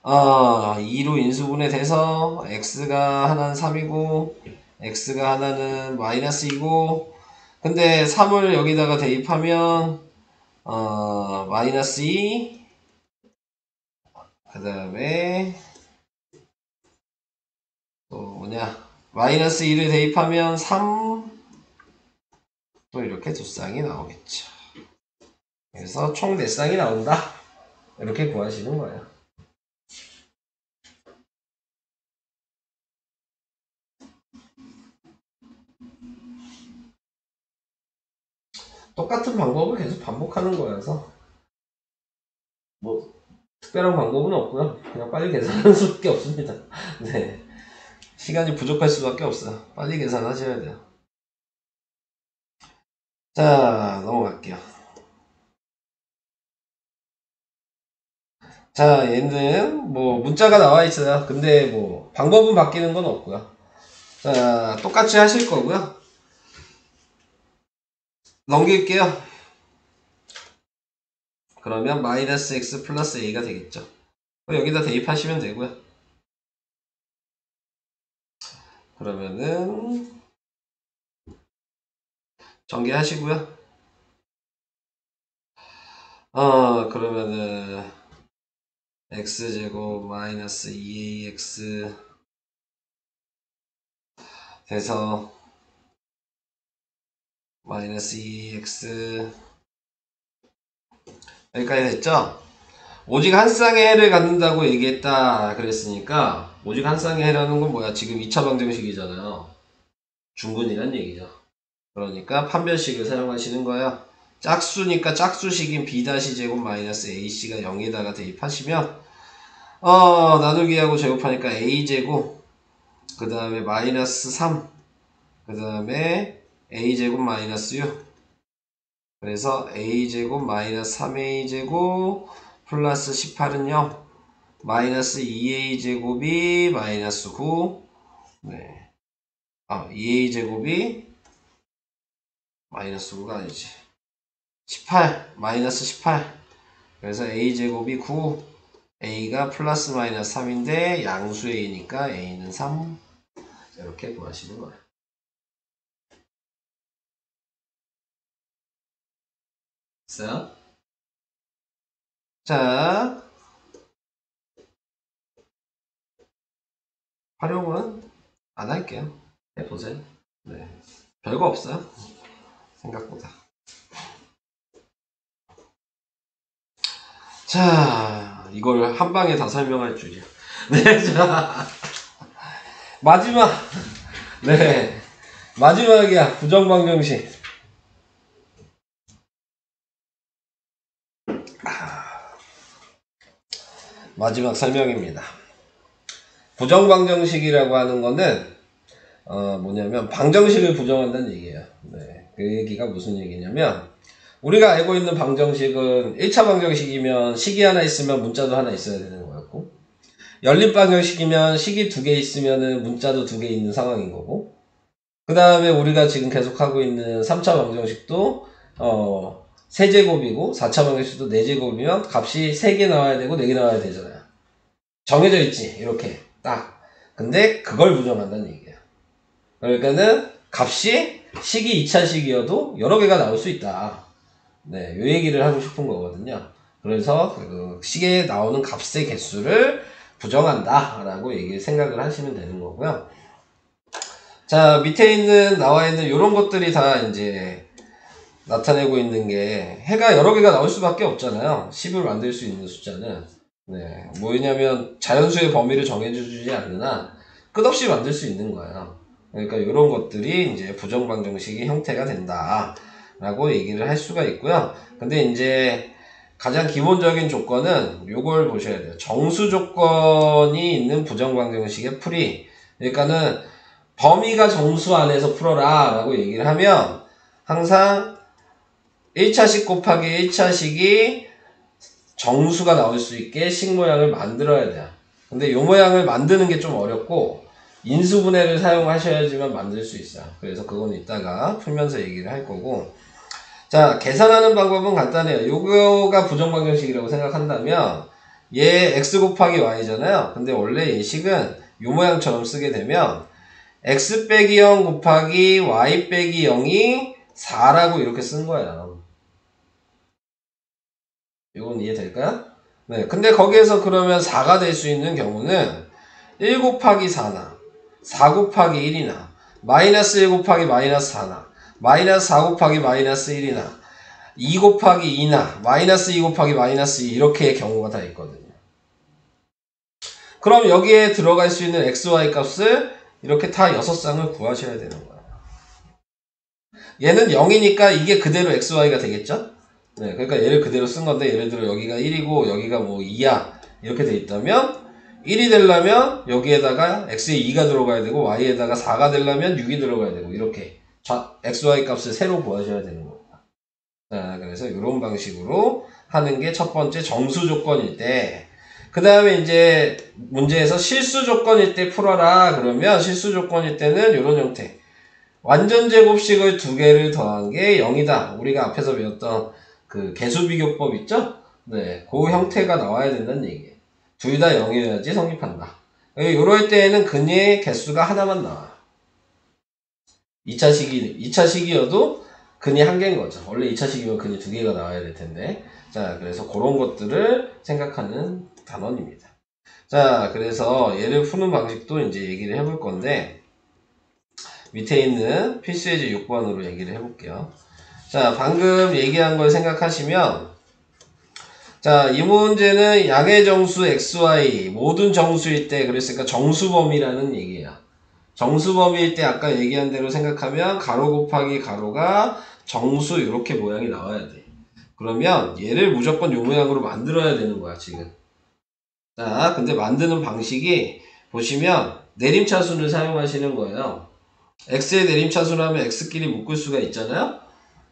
2로 인수분해 돼서 x가 하나는 3이고 x가 하나는 마이너스 2고, 근데 3을 여기다가 대입하면 마이너스 2 그 다음에 또 뭐냐 마이너스 2를 대입하면 3 또 이렇게 두 쌍이 나오겠죠. 그래서 총 4쌍이 나온다. 이렇게 구하시는 거예요. 똑같은 방법을 계속 반복하는 거여서 뭐 특별한 방법은 없고요. 그냥 빨리 계산하는 수밖에 없습니다. 네. 시간이 부족할 수밖에 없어요. 빨리 계산하셔야 돼요. 자, 넘어갈게요. 자, 얘는 뭐 문자가 나와 있어요. 근데 뭐 방법은 바뀌는 건 없고요. 자, 똑같이 하실 거고요. 넘길게요. 그러면 마이너스 x 플러스 a가 되겠죠. 여기다 대입하시면 되고요. 그러면은 전개하시고요. 그러면은 x제곱 마이너스 2ax 돼서 마이너스 2x 여기까지 됐죠? 오직 한 쌍의 해를 갖는다고 얘기했다 그랬으니까 오직 한 쌍의 해라는 건 뭐야? 지금 2차 방정식이잖아요. 중근이란 얘기죠. 그러니까 판별식을 사용하시는 거예요. 짝수니까 짝수식인 b-제곱 마이너스 ac가 0에다가 대입하시면 나누기하고 제곱하니까 a제곱 그 다음에 마이너스 3 그 다음에 a제곱 마이너스 6 그래서 a제곱 마이너스 3a제곱 플러스 18은 0 마이너스 2a제곱이 마이너스 9 네. 2a제곱이 마이너스 9가 아니지 18 마이너스 18 그래서 a제곱이 9 a가 플러스 마이너스 3인데 양수 a니까 a는 3 이렇게 구하시는 거예요. 됐어요? 자 활용은 안 할게요. 해보세요. 네. 별거 없어요. 생각보다. 자, 이걸 한 방에 다 설명할 줄이야. 네, 자. 마지막. 네. 마지막이야. 부정방정식. 마지막 설명입니다. 부정방정식이라고 하는 거는 뭐냐면 방정식을 부정한다는 얘기예요. 네. 그 얘기가 무슨 얘기냐면 우리가 알고 있는 방정식은 1차 방정식이면 식이 하나 있으면 문자도 하나 있어야 되는 거였고 열린 방정식이면 식이 2개 있으면 문자도 2개 있는 상황인 거고 그 다음에 우리가 지금 계속하고 있는 3차 방정식도 세제곱이고 4차 방정식도 4제곱이면 값이 3개 나와야 되고 4개 나와야 되잖아요. 정해져 있지 이렇게 딱. 근데 그걸 부정한다는 얘기예요. 그러니까는 값이 식이 2차식이어도 여러 개가 나올 수 있다. 네, 요 얘기를 하고 싶은 거거든요. 그래서 그 식에 나오는 값의 개수를 부정한다 라고 생각을 하시면 되는 거고요. 자, 밑에 나와 있는 요런 것들이 다 이제 나타내고 있는 게 해가 여러 개가 나올 수밖에 없잖아요. 10을 만들 수 있는 숫자는. 네, 뭐냐면 자연수의 범위를 정해주지 않는 한 끝없이 만들 수 있는 거예요. 그러니까 이런 것들이 이제 부정방정식의 형태가 된다 라고 얘기를 할 수가 있고요. 근데 이제 가장 기본적인 조건은 요걸 보셔야 돼요. 정수 조건이 있는 부정방정식의 풀이. 그러니까는 범위가 정수 안에서 풀어라 라고 얘기를 하면 항상 1차식 곱하기 1차식이 정수가 나올 수 있게 식 모양을 만들어야 돼요. 근데 요 모양을 만드는 게 좀 어렵고 인수분해를 사용하셔야지만 만들 수 있어요. 그래서 그건 이따가 풀면서 얘기를 할 거고 자, 계산하는 방법은 간단해요. 요거가 부정방정식이라고 생각한다면 얘 x 곱하기 y잖아요. 근데 원래 이 식은 요 모양처럼 쓰게 되면 x 빼기 0 곱하기 y 빼기 0이 4라고 이렇게 쓴 거예요. 이건 이해될까요? 네, 근데 거기에서 그러면 4가 될 수 있는 경우는 1 곱하기 4나 4 곱하기 1이나 마이너스 1 곱하기 마이너스 4나 마이너스 4 곱하기 마이너스 1이나 2 곱하기 2나 마이너스 2 곱하기 마이너스 2 이렇게 경우가 다 있거든요. 그럼 여기에 들어갈 수 있는 xy 값을 이렇게 다 6쌍을 구하셔야 되는 거예요. 얘는 0이니까 이게 그대로 xy가 되겠죠? 네, 그러니까 얘를 그대로 쓴 건데 예를 들어 여기가 1이고 여기가 뭐 2야. 이렇게 돼 있다면 1이 되려면 여기에다가 x에 2가 들어가야 되고 y에다가 4가 되려면 6이 들어가야 되고 이렇게 x, y 값을 새로 구하셔야 되는 겁니다. 자, 그래서 이런 방식으로 하는 게 첫 번째 정수 조건일 때, 그 다음에 이제 문제에서 실수 조건일 때 풀어라 그러면 실수 조건일 때는 이런 형태. 완전 제곱식을 두 개를 더한 게 0이다. 우리가 앞에서 배웠던 그 개수 비교법 있죠? 네, 그 형태가 나와야 된다는 얘기예요. 둘 다 0이어야지 성립한다. 이럴 때에는 근의 개수가 하나만 나와요. 2차 식이어도 근이 한 개인 거죠. 원래 2차 식이면 근이 두 개가 나와야 될 텐데. 자, 그래서 그런 것들을 생각하는 단원입니다. 자, 그래서 얘를 푸는 방식도 이제 얘기를 해볼 건데, 밑에 있는 필수예제 6번으로 얘기를 해볼게요. 자, 방금 얘기한 걸 생각하시면, 자, 이 문제는 양의 정수 xy 모든 정수일 때 그랬으니까 정수범위라는 얘기예요. 정수범위일 때 아까 얘기한 대로 생각하면 가로 곱하기 가로가 정수 이렇게 모양이 나와야 돼. 그러면 얘를 무조건 이 모양으로 만들어야 되는 거야 지금. 자, 근데 만드는 방식이 보시면 내림차순을 사용하시는 거예요. x의 내림차순을 하면 x끼리 묶을 수가 있잖아요.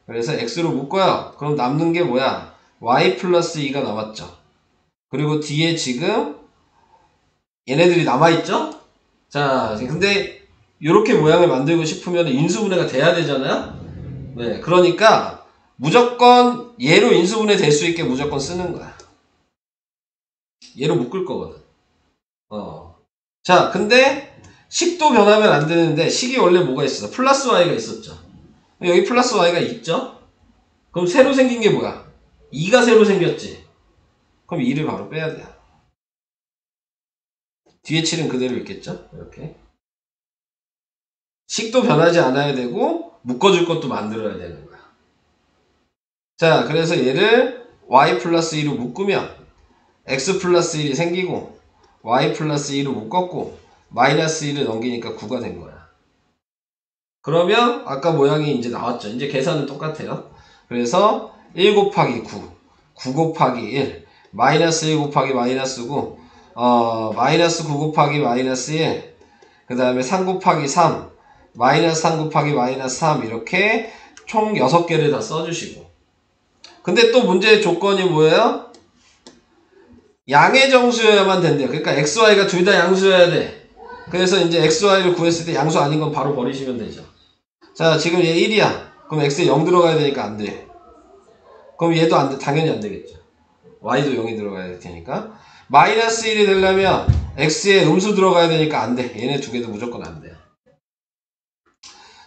그래서 x로 묶어요. 그럼 남는 게 뭐야? y 플러스 2가 남았죠. 그리고 뒤에 지금 얘네들이 남아있죠? 자, 근데 이렇게 모양을 만들고 싶으면 인수분해가 돼야 되잖아요? 네, 그러니까 무조건 얘로 인수분해 될 수 있게 무조건 쓰는 거야. 얘로 묶을 거거든. 자, 근데 식도 변하면 안 되는데 식이 원래 뭐가 있었어? 플러스 y가 있었죠. 여기 플러스 y가 있죠? 그럼 새로 생긴 게 뭐야? 2가 새로 생겼지. 그럼 2를 바로 빼야 돼. 뒤에 7은 그대로 있겠죠? 이렇게. 식도 변하지 않아야 되고 묶어줄 것도 만들어야 되는 거야. 자, 그래서 얘를 y 플러스 2로 묶으면 x 플러스 1이 생기고 y 플러스 2로 묶었고 마이너스 1을 넘기니까 9가 된 거야. 그러면 아까 모양이 이제 나왔죠. 이제 계산은 똑같아요. 그래서 1 곱하기 9, 9 곱하기 1, 마이너스 1 곱하기 마이너스 9, 마이너스 9 곱하기 마이너스 1, 그 다음에 3 곱하기 3, 마이너스 3 곱하기 마이너스 3 이렇게 총 6개를 다 써주시고. 근데 또 문제의 조건이 뭐예요? 양의 정수여야만 된대요. 그러니까 xy가 둘 다 양수여야 돼. 그래서 이제 xy를 구했을 때 양수 아닌 건 바로 버리시면 되죠. 자, 지금 얘 1이야. 그럼 x에 0 들어가야 되니까 안 돼. 그럼 얘도 안 돼. 당연히 안 되겠죠. y도 0이 들어가야 될 테니까. 마이너스 1이 되려면 x에 음수 들어가야 되니까 안 돼. 얘네 두 개도 무조건 안 돼요.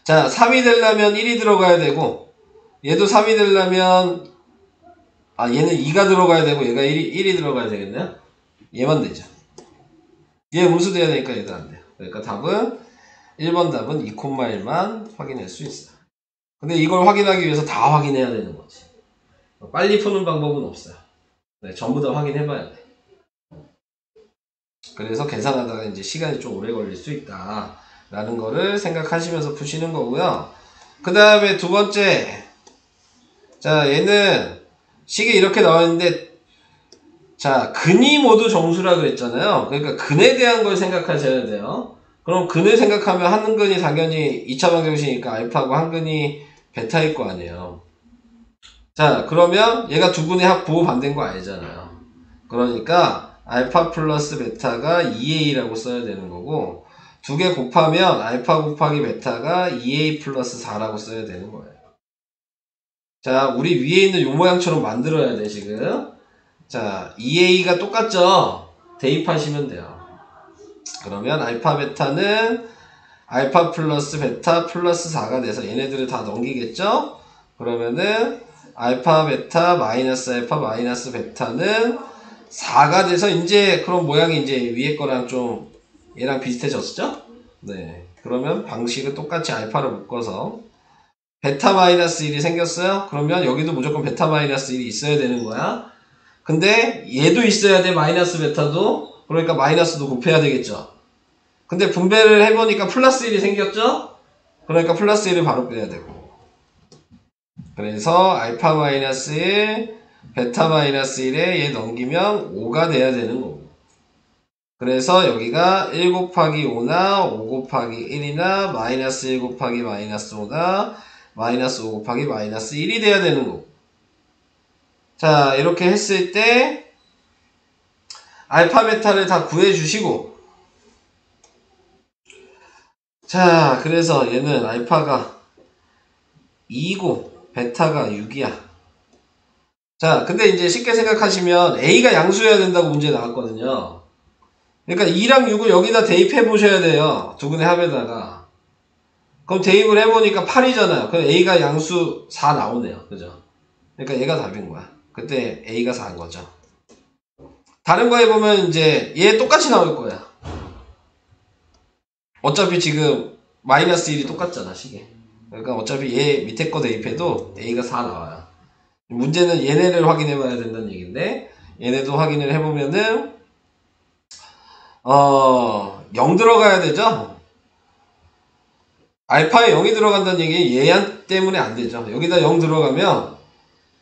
자, 3이 되려면 1이 들어가야 되고, 얘도 3이 되려면, 얘는 2가 들어가야 되고, 얘가 1이 들어가야 되겠네요? 얘만 되죠. 얘 음수 돼야 되니까 얘도 안 돼요. 그러니까 답은, 1번 답은 2,1만 확인할 수 있어요. 근데 이걸 확인하기 위해서 다 확인해야 되는 거지. 빨리 푸는 방법은 없어요. 네, 전부 다 확인해봐야 돼. 그래서 계산하다가 이제 시간이 좀 오래 걸릴 수 있다. 라는 거를 생각하시면서 푸시는 거고요. 그 다음에 두 번째. 자, 얘는 식이 이렇게 나와 있는데, 자, 근이 모두 정수라 그랬잖아요. 그러니까 근에 대한 걸 생각하셔야 돼요. 그럼 근을 생각하면 한 근이 당연히 2차 방정식이니까 알파고 한 근이 베타일 거 아니에요. 자, 그러면 얘가 두 근의 합 부호 반대인 거 알잖아요. 그러니까 알파 플러스 베타가 2a라고 써야 되는 거고, 두 개 곱하면 알파 곱하기 베타가 2a 플러스 4라고 써야 되는 거예요. 자, 우리 위에 있는 요 모양처럼 만들어야 돼, 지금. 자, 2a가 똑같죠? 대입하시면 돼요. 그러면 알파 베타는 알파 플러스 베타 플러스 4가 돼서 얘네들을 다 넘기겠죠? 그러면은 알파 베타 마이너스 알파 마이너스 베타는 4가 돼서 이제 그런 모양이 이제 위에 거랑 좀 얘랑 비슷해졌죠? 네. 그러면 방식은 똑같이 알파를 묶어서 베타 마이너스 1이 생겼어요? 그러면 여기도 무조건 베타 마이너스 1이 있어야 되는 거야. 근데 얘도 있어야 돼, 마이너스 베타도. 그러니까 마이너스도 곱해야 되겠죠. 근데 분배를 해보니까 플러스 1이 생겼죠? 그러니까 플러스 1을 바로 빼야 되고. 그래서 알파 마이너스 1 베타 마이너스 1에 얘 넘기면 5가 돼야 되는 거고. 그래서 여기가 1 곱하기 5나 5 곱하기 1이나 마이너스 1 곱하기 마이너스 5나 마이너스 5 곱하기 마이너스 1이 돼야 되는 거고. 자, 이렇게 했을 때 알파 베타를 다 구해주시고, 자, 그래서 얘는 알파가 2고 베타가 6이야. 자, 근데 이제 쉽게 생각하시면 A가 양수여야 된다고 문제 나왔거든요. 그러니까 2랑 6을 여기다 대입해 보셔야 돼요. 두 분의 합에다가. 그럼 대입을 해보니까 8이잖아요. 그럼 A가 양수 4 나오네요. 그죠? 그러니까 얘가 답인 거야. 그때 A가 4인 거죠. 다른 거 해보면 이제 얘 똑같이 나올 거야. 어차피 지금 마이너스 1이 똑같잖아, 식에. 그러니까 어차피 얘 밑에 거 대입해도 A가 4 나와요. 문제는 얘네를 확인해 봐야 된다는 얘기인데, 얘네도 확인을 해보면은 0 들어가야 되죠? 알파에 0이 들어간다는 얘기 얘 때문에 안 되죠. 여기다 0 들어가면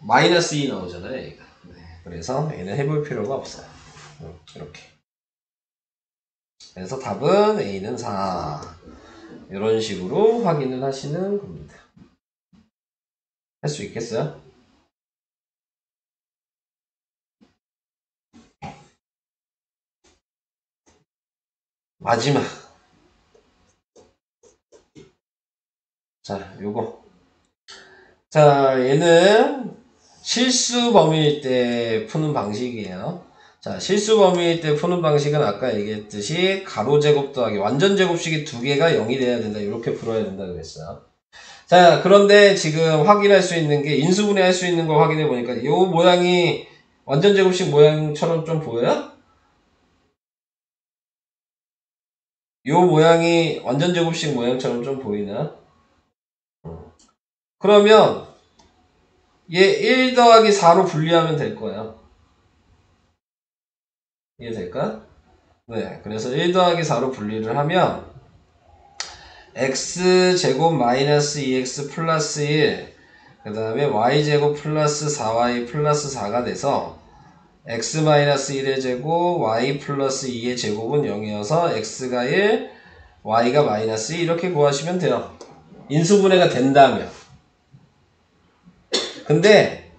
마이너스 2 나오잖아요, 얘가. 네, 그래서 얘는 해볼 필요가 없어요. 이렇게. 그래서 답은 A는 4. 이런 식으로 확인을 하시는 겁니다. 할 수 있겠어요? 마지막. 자, 요거. 자, 얘는 실수 범위일 때 푸는 방식이에요. 자, 실수 범위일 때 푸는 방식은 아까 얘기했듯이 가로 제곱 더하기 완전 제곱식이 두 개가 0이 돼야 된다. 이렇게 풀어야 된다고 그랬어요. 자, 그런데 지금 확인할 수 있는 게 인수분해 할 수 있는 걸 확인해 보니까 요 모양이 완전 제곱식 모양처럼 좀 보여요? 요 모양이 완전 제곱식 모양처럼 좀 보이나? 그러면 얘 1 더하기 4로 분리하면 될 거예요. 이해될까? 네, 그래서 1 더하기 4로 분리를 하면 x제곱 마이너스 2x 플러스 1, 그 다음에 y제곱 플러스 4y 플러스 4가 돼서 x 마이너스 1의 제곱, y 플러스 2의 제곱은 0이어서 x가 1, y가 마이너스 2 이렇게 구하시면 돼요. 인수분해가 된다면. 근데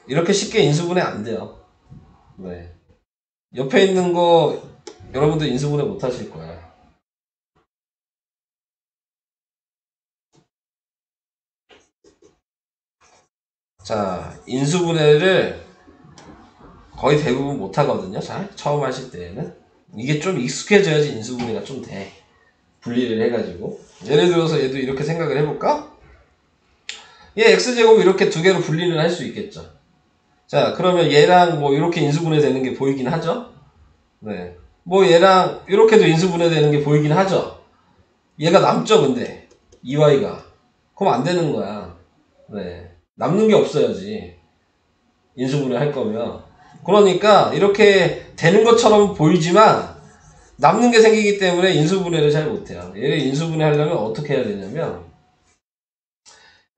이렇게 쉽게 인수분해 안 돼요. 네. 옆에 있는 거 여러분들 인수분해 못 하실 거예요. 자, 인수분해를 거의 대부분 못 하거든요. 잘 처음 하실 때에는 이게 좀 익숙해져야지 인수분해가 좀 돼. 분리를 해가지고 예를 들어서 얘도 이렇게 생각을 해볼까? 얘 x제곱 이렇게 두 개로 분리를 할 수 있겠죠. 자, 그러면 얘랑 뭐 이렇게 인수분해 되는 게 보이긴 하죠. 네, 뭐 얘랑 이렇게도 인수분해 되는 게 보이긴 하죠. 얘가 남죠. 근데 2y가 그럼 안 되는 거야. 네, 남는 게 없어야지 인수분해 할 거면. 그러니까 이렇게 되는 것처럼 보이지만 남는 게 생기기 때문에 인수분해를 잘 못해요. 얘를 인수분해 하려면 어떻게 해야 되냐면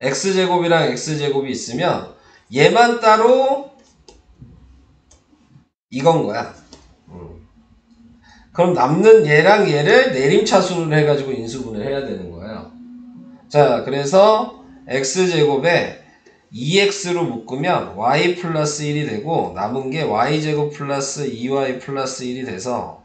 x제곱이랑 x제곱이 있으면 얘만 따로 이건 거야. 그럼 남는 얘랑 얘를 내림차순으로 해가지고 인수분해를 해야 되는 거예요. 자, 그래서 x제곱에 2x로 묶으면 y 플러스 1이 되고 남은 게 y제곱 플러스 2y 플러스 1이 돼서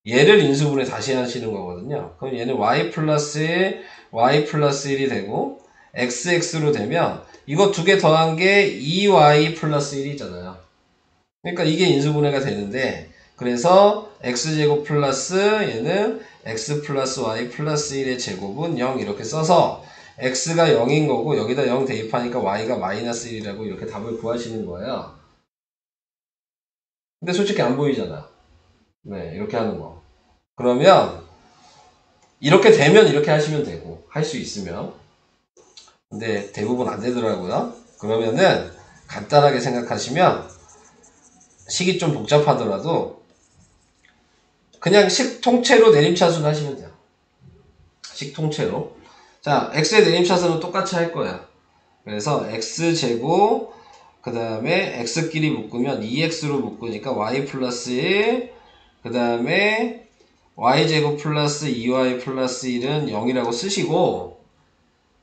얘를 인수분해 다시 하시는 거거든요. 그럼 얘는 y 플러스 1, y 플러스 1이 되고 xx로 되면 이거 두 개 더한 게 2y 플러스 1이잖아요. 그러니까 이게 인수분해가 되는데 그래서 x제곱 플러스 얘는 x 플러스 y 플러스 1의 제곱은 0 이렇게 써서 x가 0인 거고 여기다 0 대입하니까 y가 마이너스 1이라고 이렇게 답을 구하시는 거예요. 근데 솔직히 안 보이잖아. 네, 이렇게 하는 거. 그러면 이렇게 되면 이렇게 하시면 되고 할 수 있으면. 근데 대부분 안 되더라고요. 그러면은 간단하게 생각하시면 식이 좀 복잡하더라도 그냥 식 통째로 내림차순 하시면 돼요. 식 통째로. 자, x의 내림차순은 똑같이 할 거야. 그래서 x제곱 그 다음에 x끼리 묶으면 2x로 묶으니까 y 플러스 1, 그 다음에 y제곱 플러스 2y 플러스 1은 0이라고 쓰시고,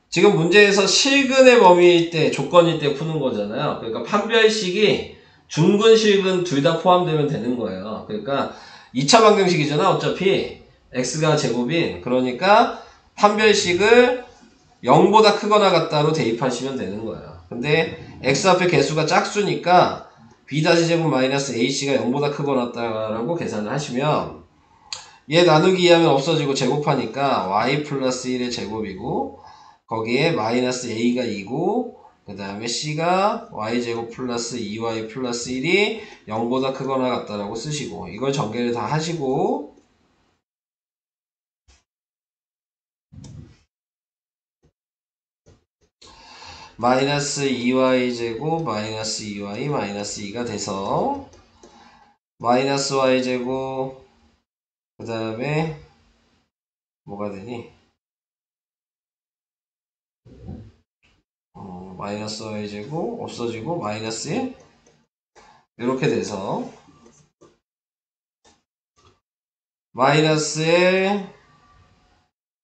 지금 문제에서 실근의 범위일 때, 조건일 때 푸는 거잖아요. 그러니까 판별식이 중근, 실근 둘 다 포함되면 되는 거예요. 그러니까 2차 방정식이잖아, 어차피. x가 제곱인. 그러니까 판별식을 0보다 크거나 같다로 대입하시면 되는 거예요. 근데 x 앞에 개수가 짝수니까 b-제곱 마이너스 ac가 0보다 크거나 같다라고 계산을 하시면, 얘 나누기 2하면 없어지고 제곱하니까 y 플러스 1의 제곱이고, 거기에 마이너스 a가 2고, 그 다음에 c가 y제곱 플러스 2y 플러스 1이 0보다 크거나 같다라고 쓰시고, 이걸 전개를 다 하시고, 마이너스 2y제곱 마이너스 2y 마이너스 2가 돼서 마이너스 y제곱, 그 다음에 뭐가 되니? 마이너스 y제곱 없어지고 마이너스 1 이렇게 돼서 마이너스 1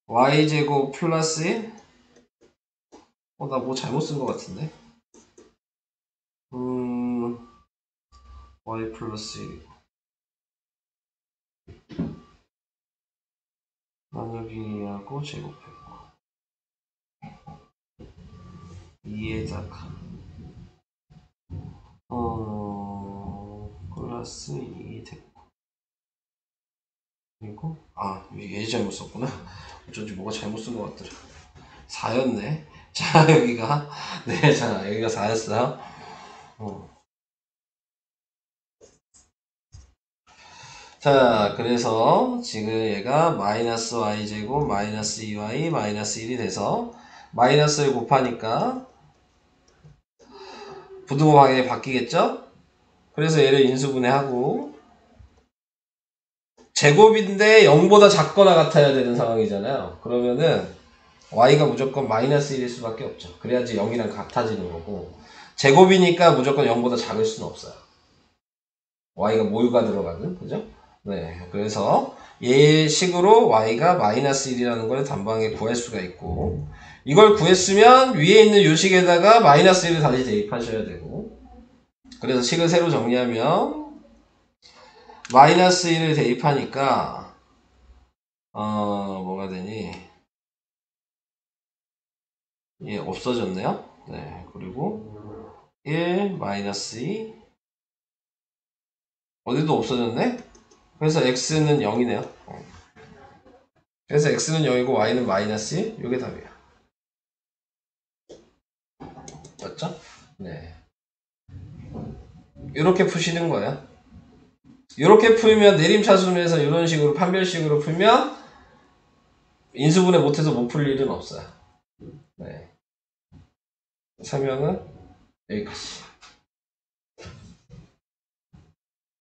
y제곱 플러스 1. 나 뭐 잘못 쓴 것 같은데. y 플러스 1 나누기하고 제곱했고 2에다가 플러스 2 됐고, 그리고 얘 잘못 썼구나. 어쩐지 뭐가 잘못 쓴 것 같더라. 4였네. 자, 여기가 네, 자, 여기가 4였어요. 자, 그래서 지금 얘가 마이너스 y제곱 마이너스 2y 마이너스 1이 돼서 마이너스를 곱하니까 부등호 방향이 바뀌겠죠? 그래서 얘를 인수분해하고, 제곱인데 0보다 작거나 같아야 되는 상황이잖아요. 그러면은 y가 무조건 마이너스 1일 수밖에 없죠. 그래야지 0이랑 같아지는 거고, 제곱이니까 무조건 0보다 작을 수는 없어요. y가 모유가 들어가는, 그죠? 네, 그래서 얘 식으로 y가 마이너스 1이라는 걸 단방에 구할 수가 있고, 이걸 구했으면 위에 있는 요식에다가 마이너스 1을 다시 대입하셔야 되고, 그래서 식을 새로 정리하면 마이너스 1을 대입하니까 뭐가 되니? 예, 없어졌네요. 네, 그리고 1 마이너스 2 어디도 없어졌네? 그래서 x는 0이네요. 그래서 x는 0이고 y는 마이너스 1, 이게 답이에요. 맞죠? 네. 이렇게 푸시는 거예요. 이렇게 풀면 내림차순에서 이런 식으로 판별식으로 풀면 인수분해 못해서 못 풀 일은 없어요. 네. 설명은 여기까지.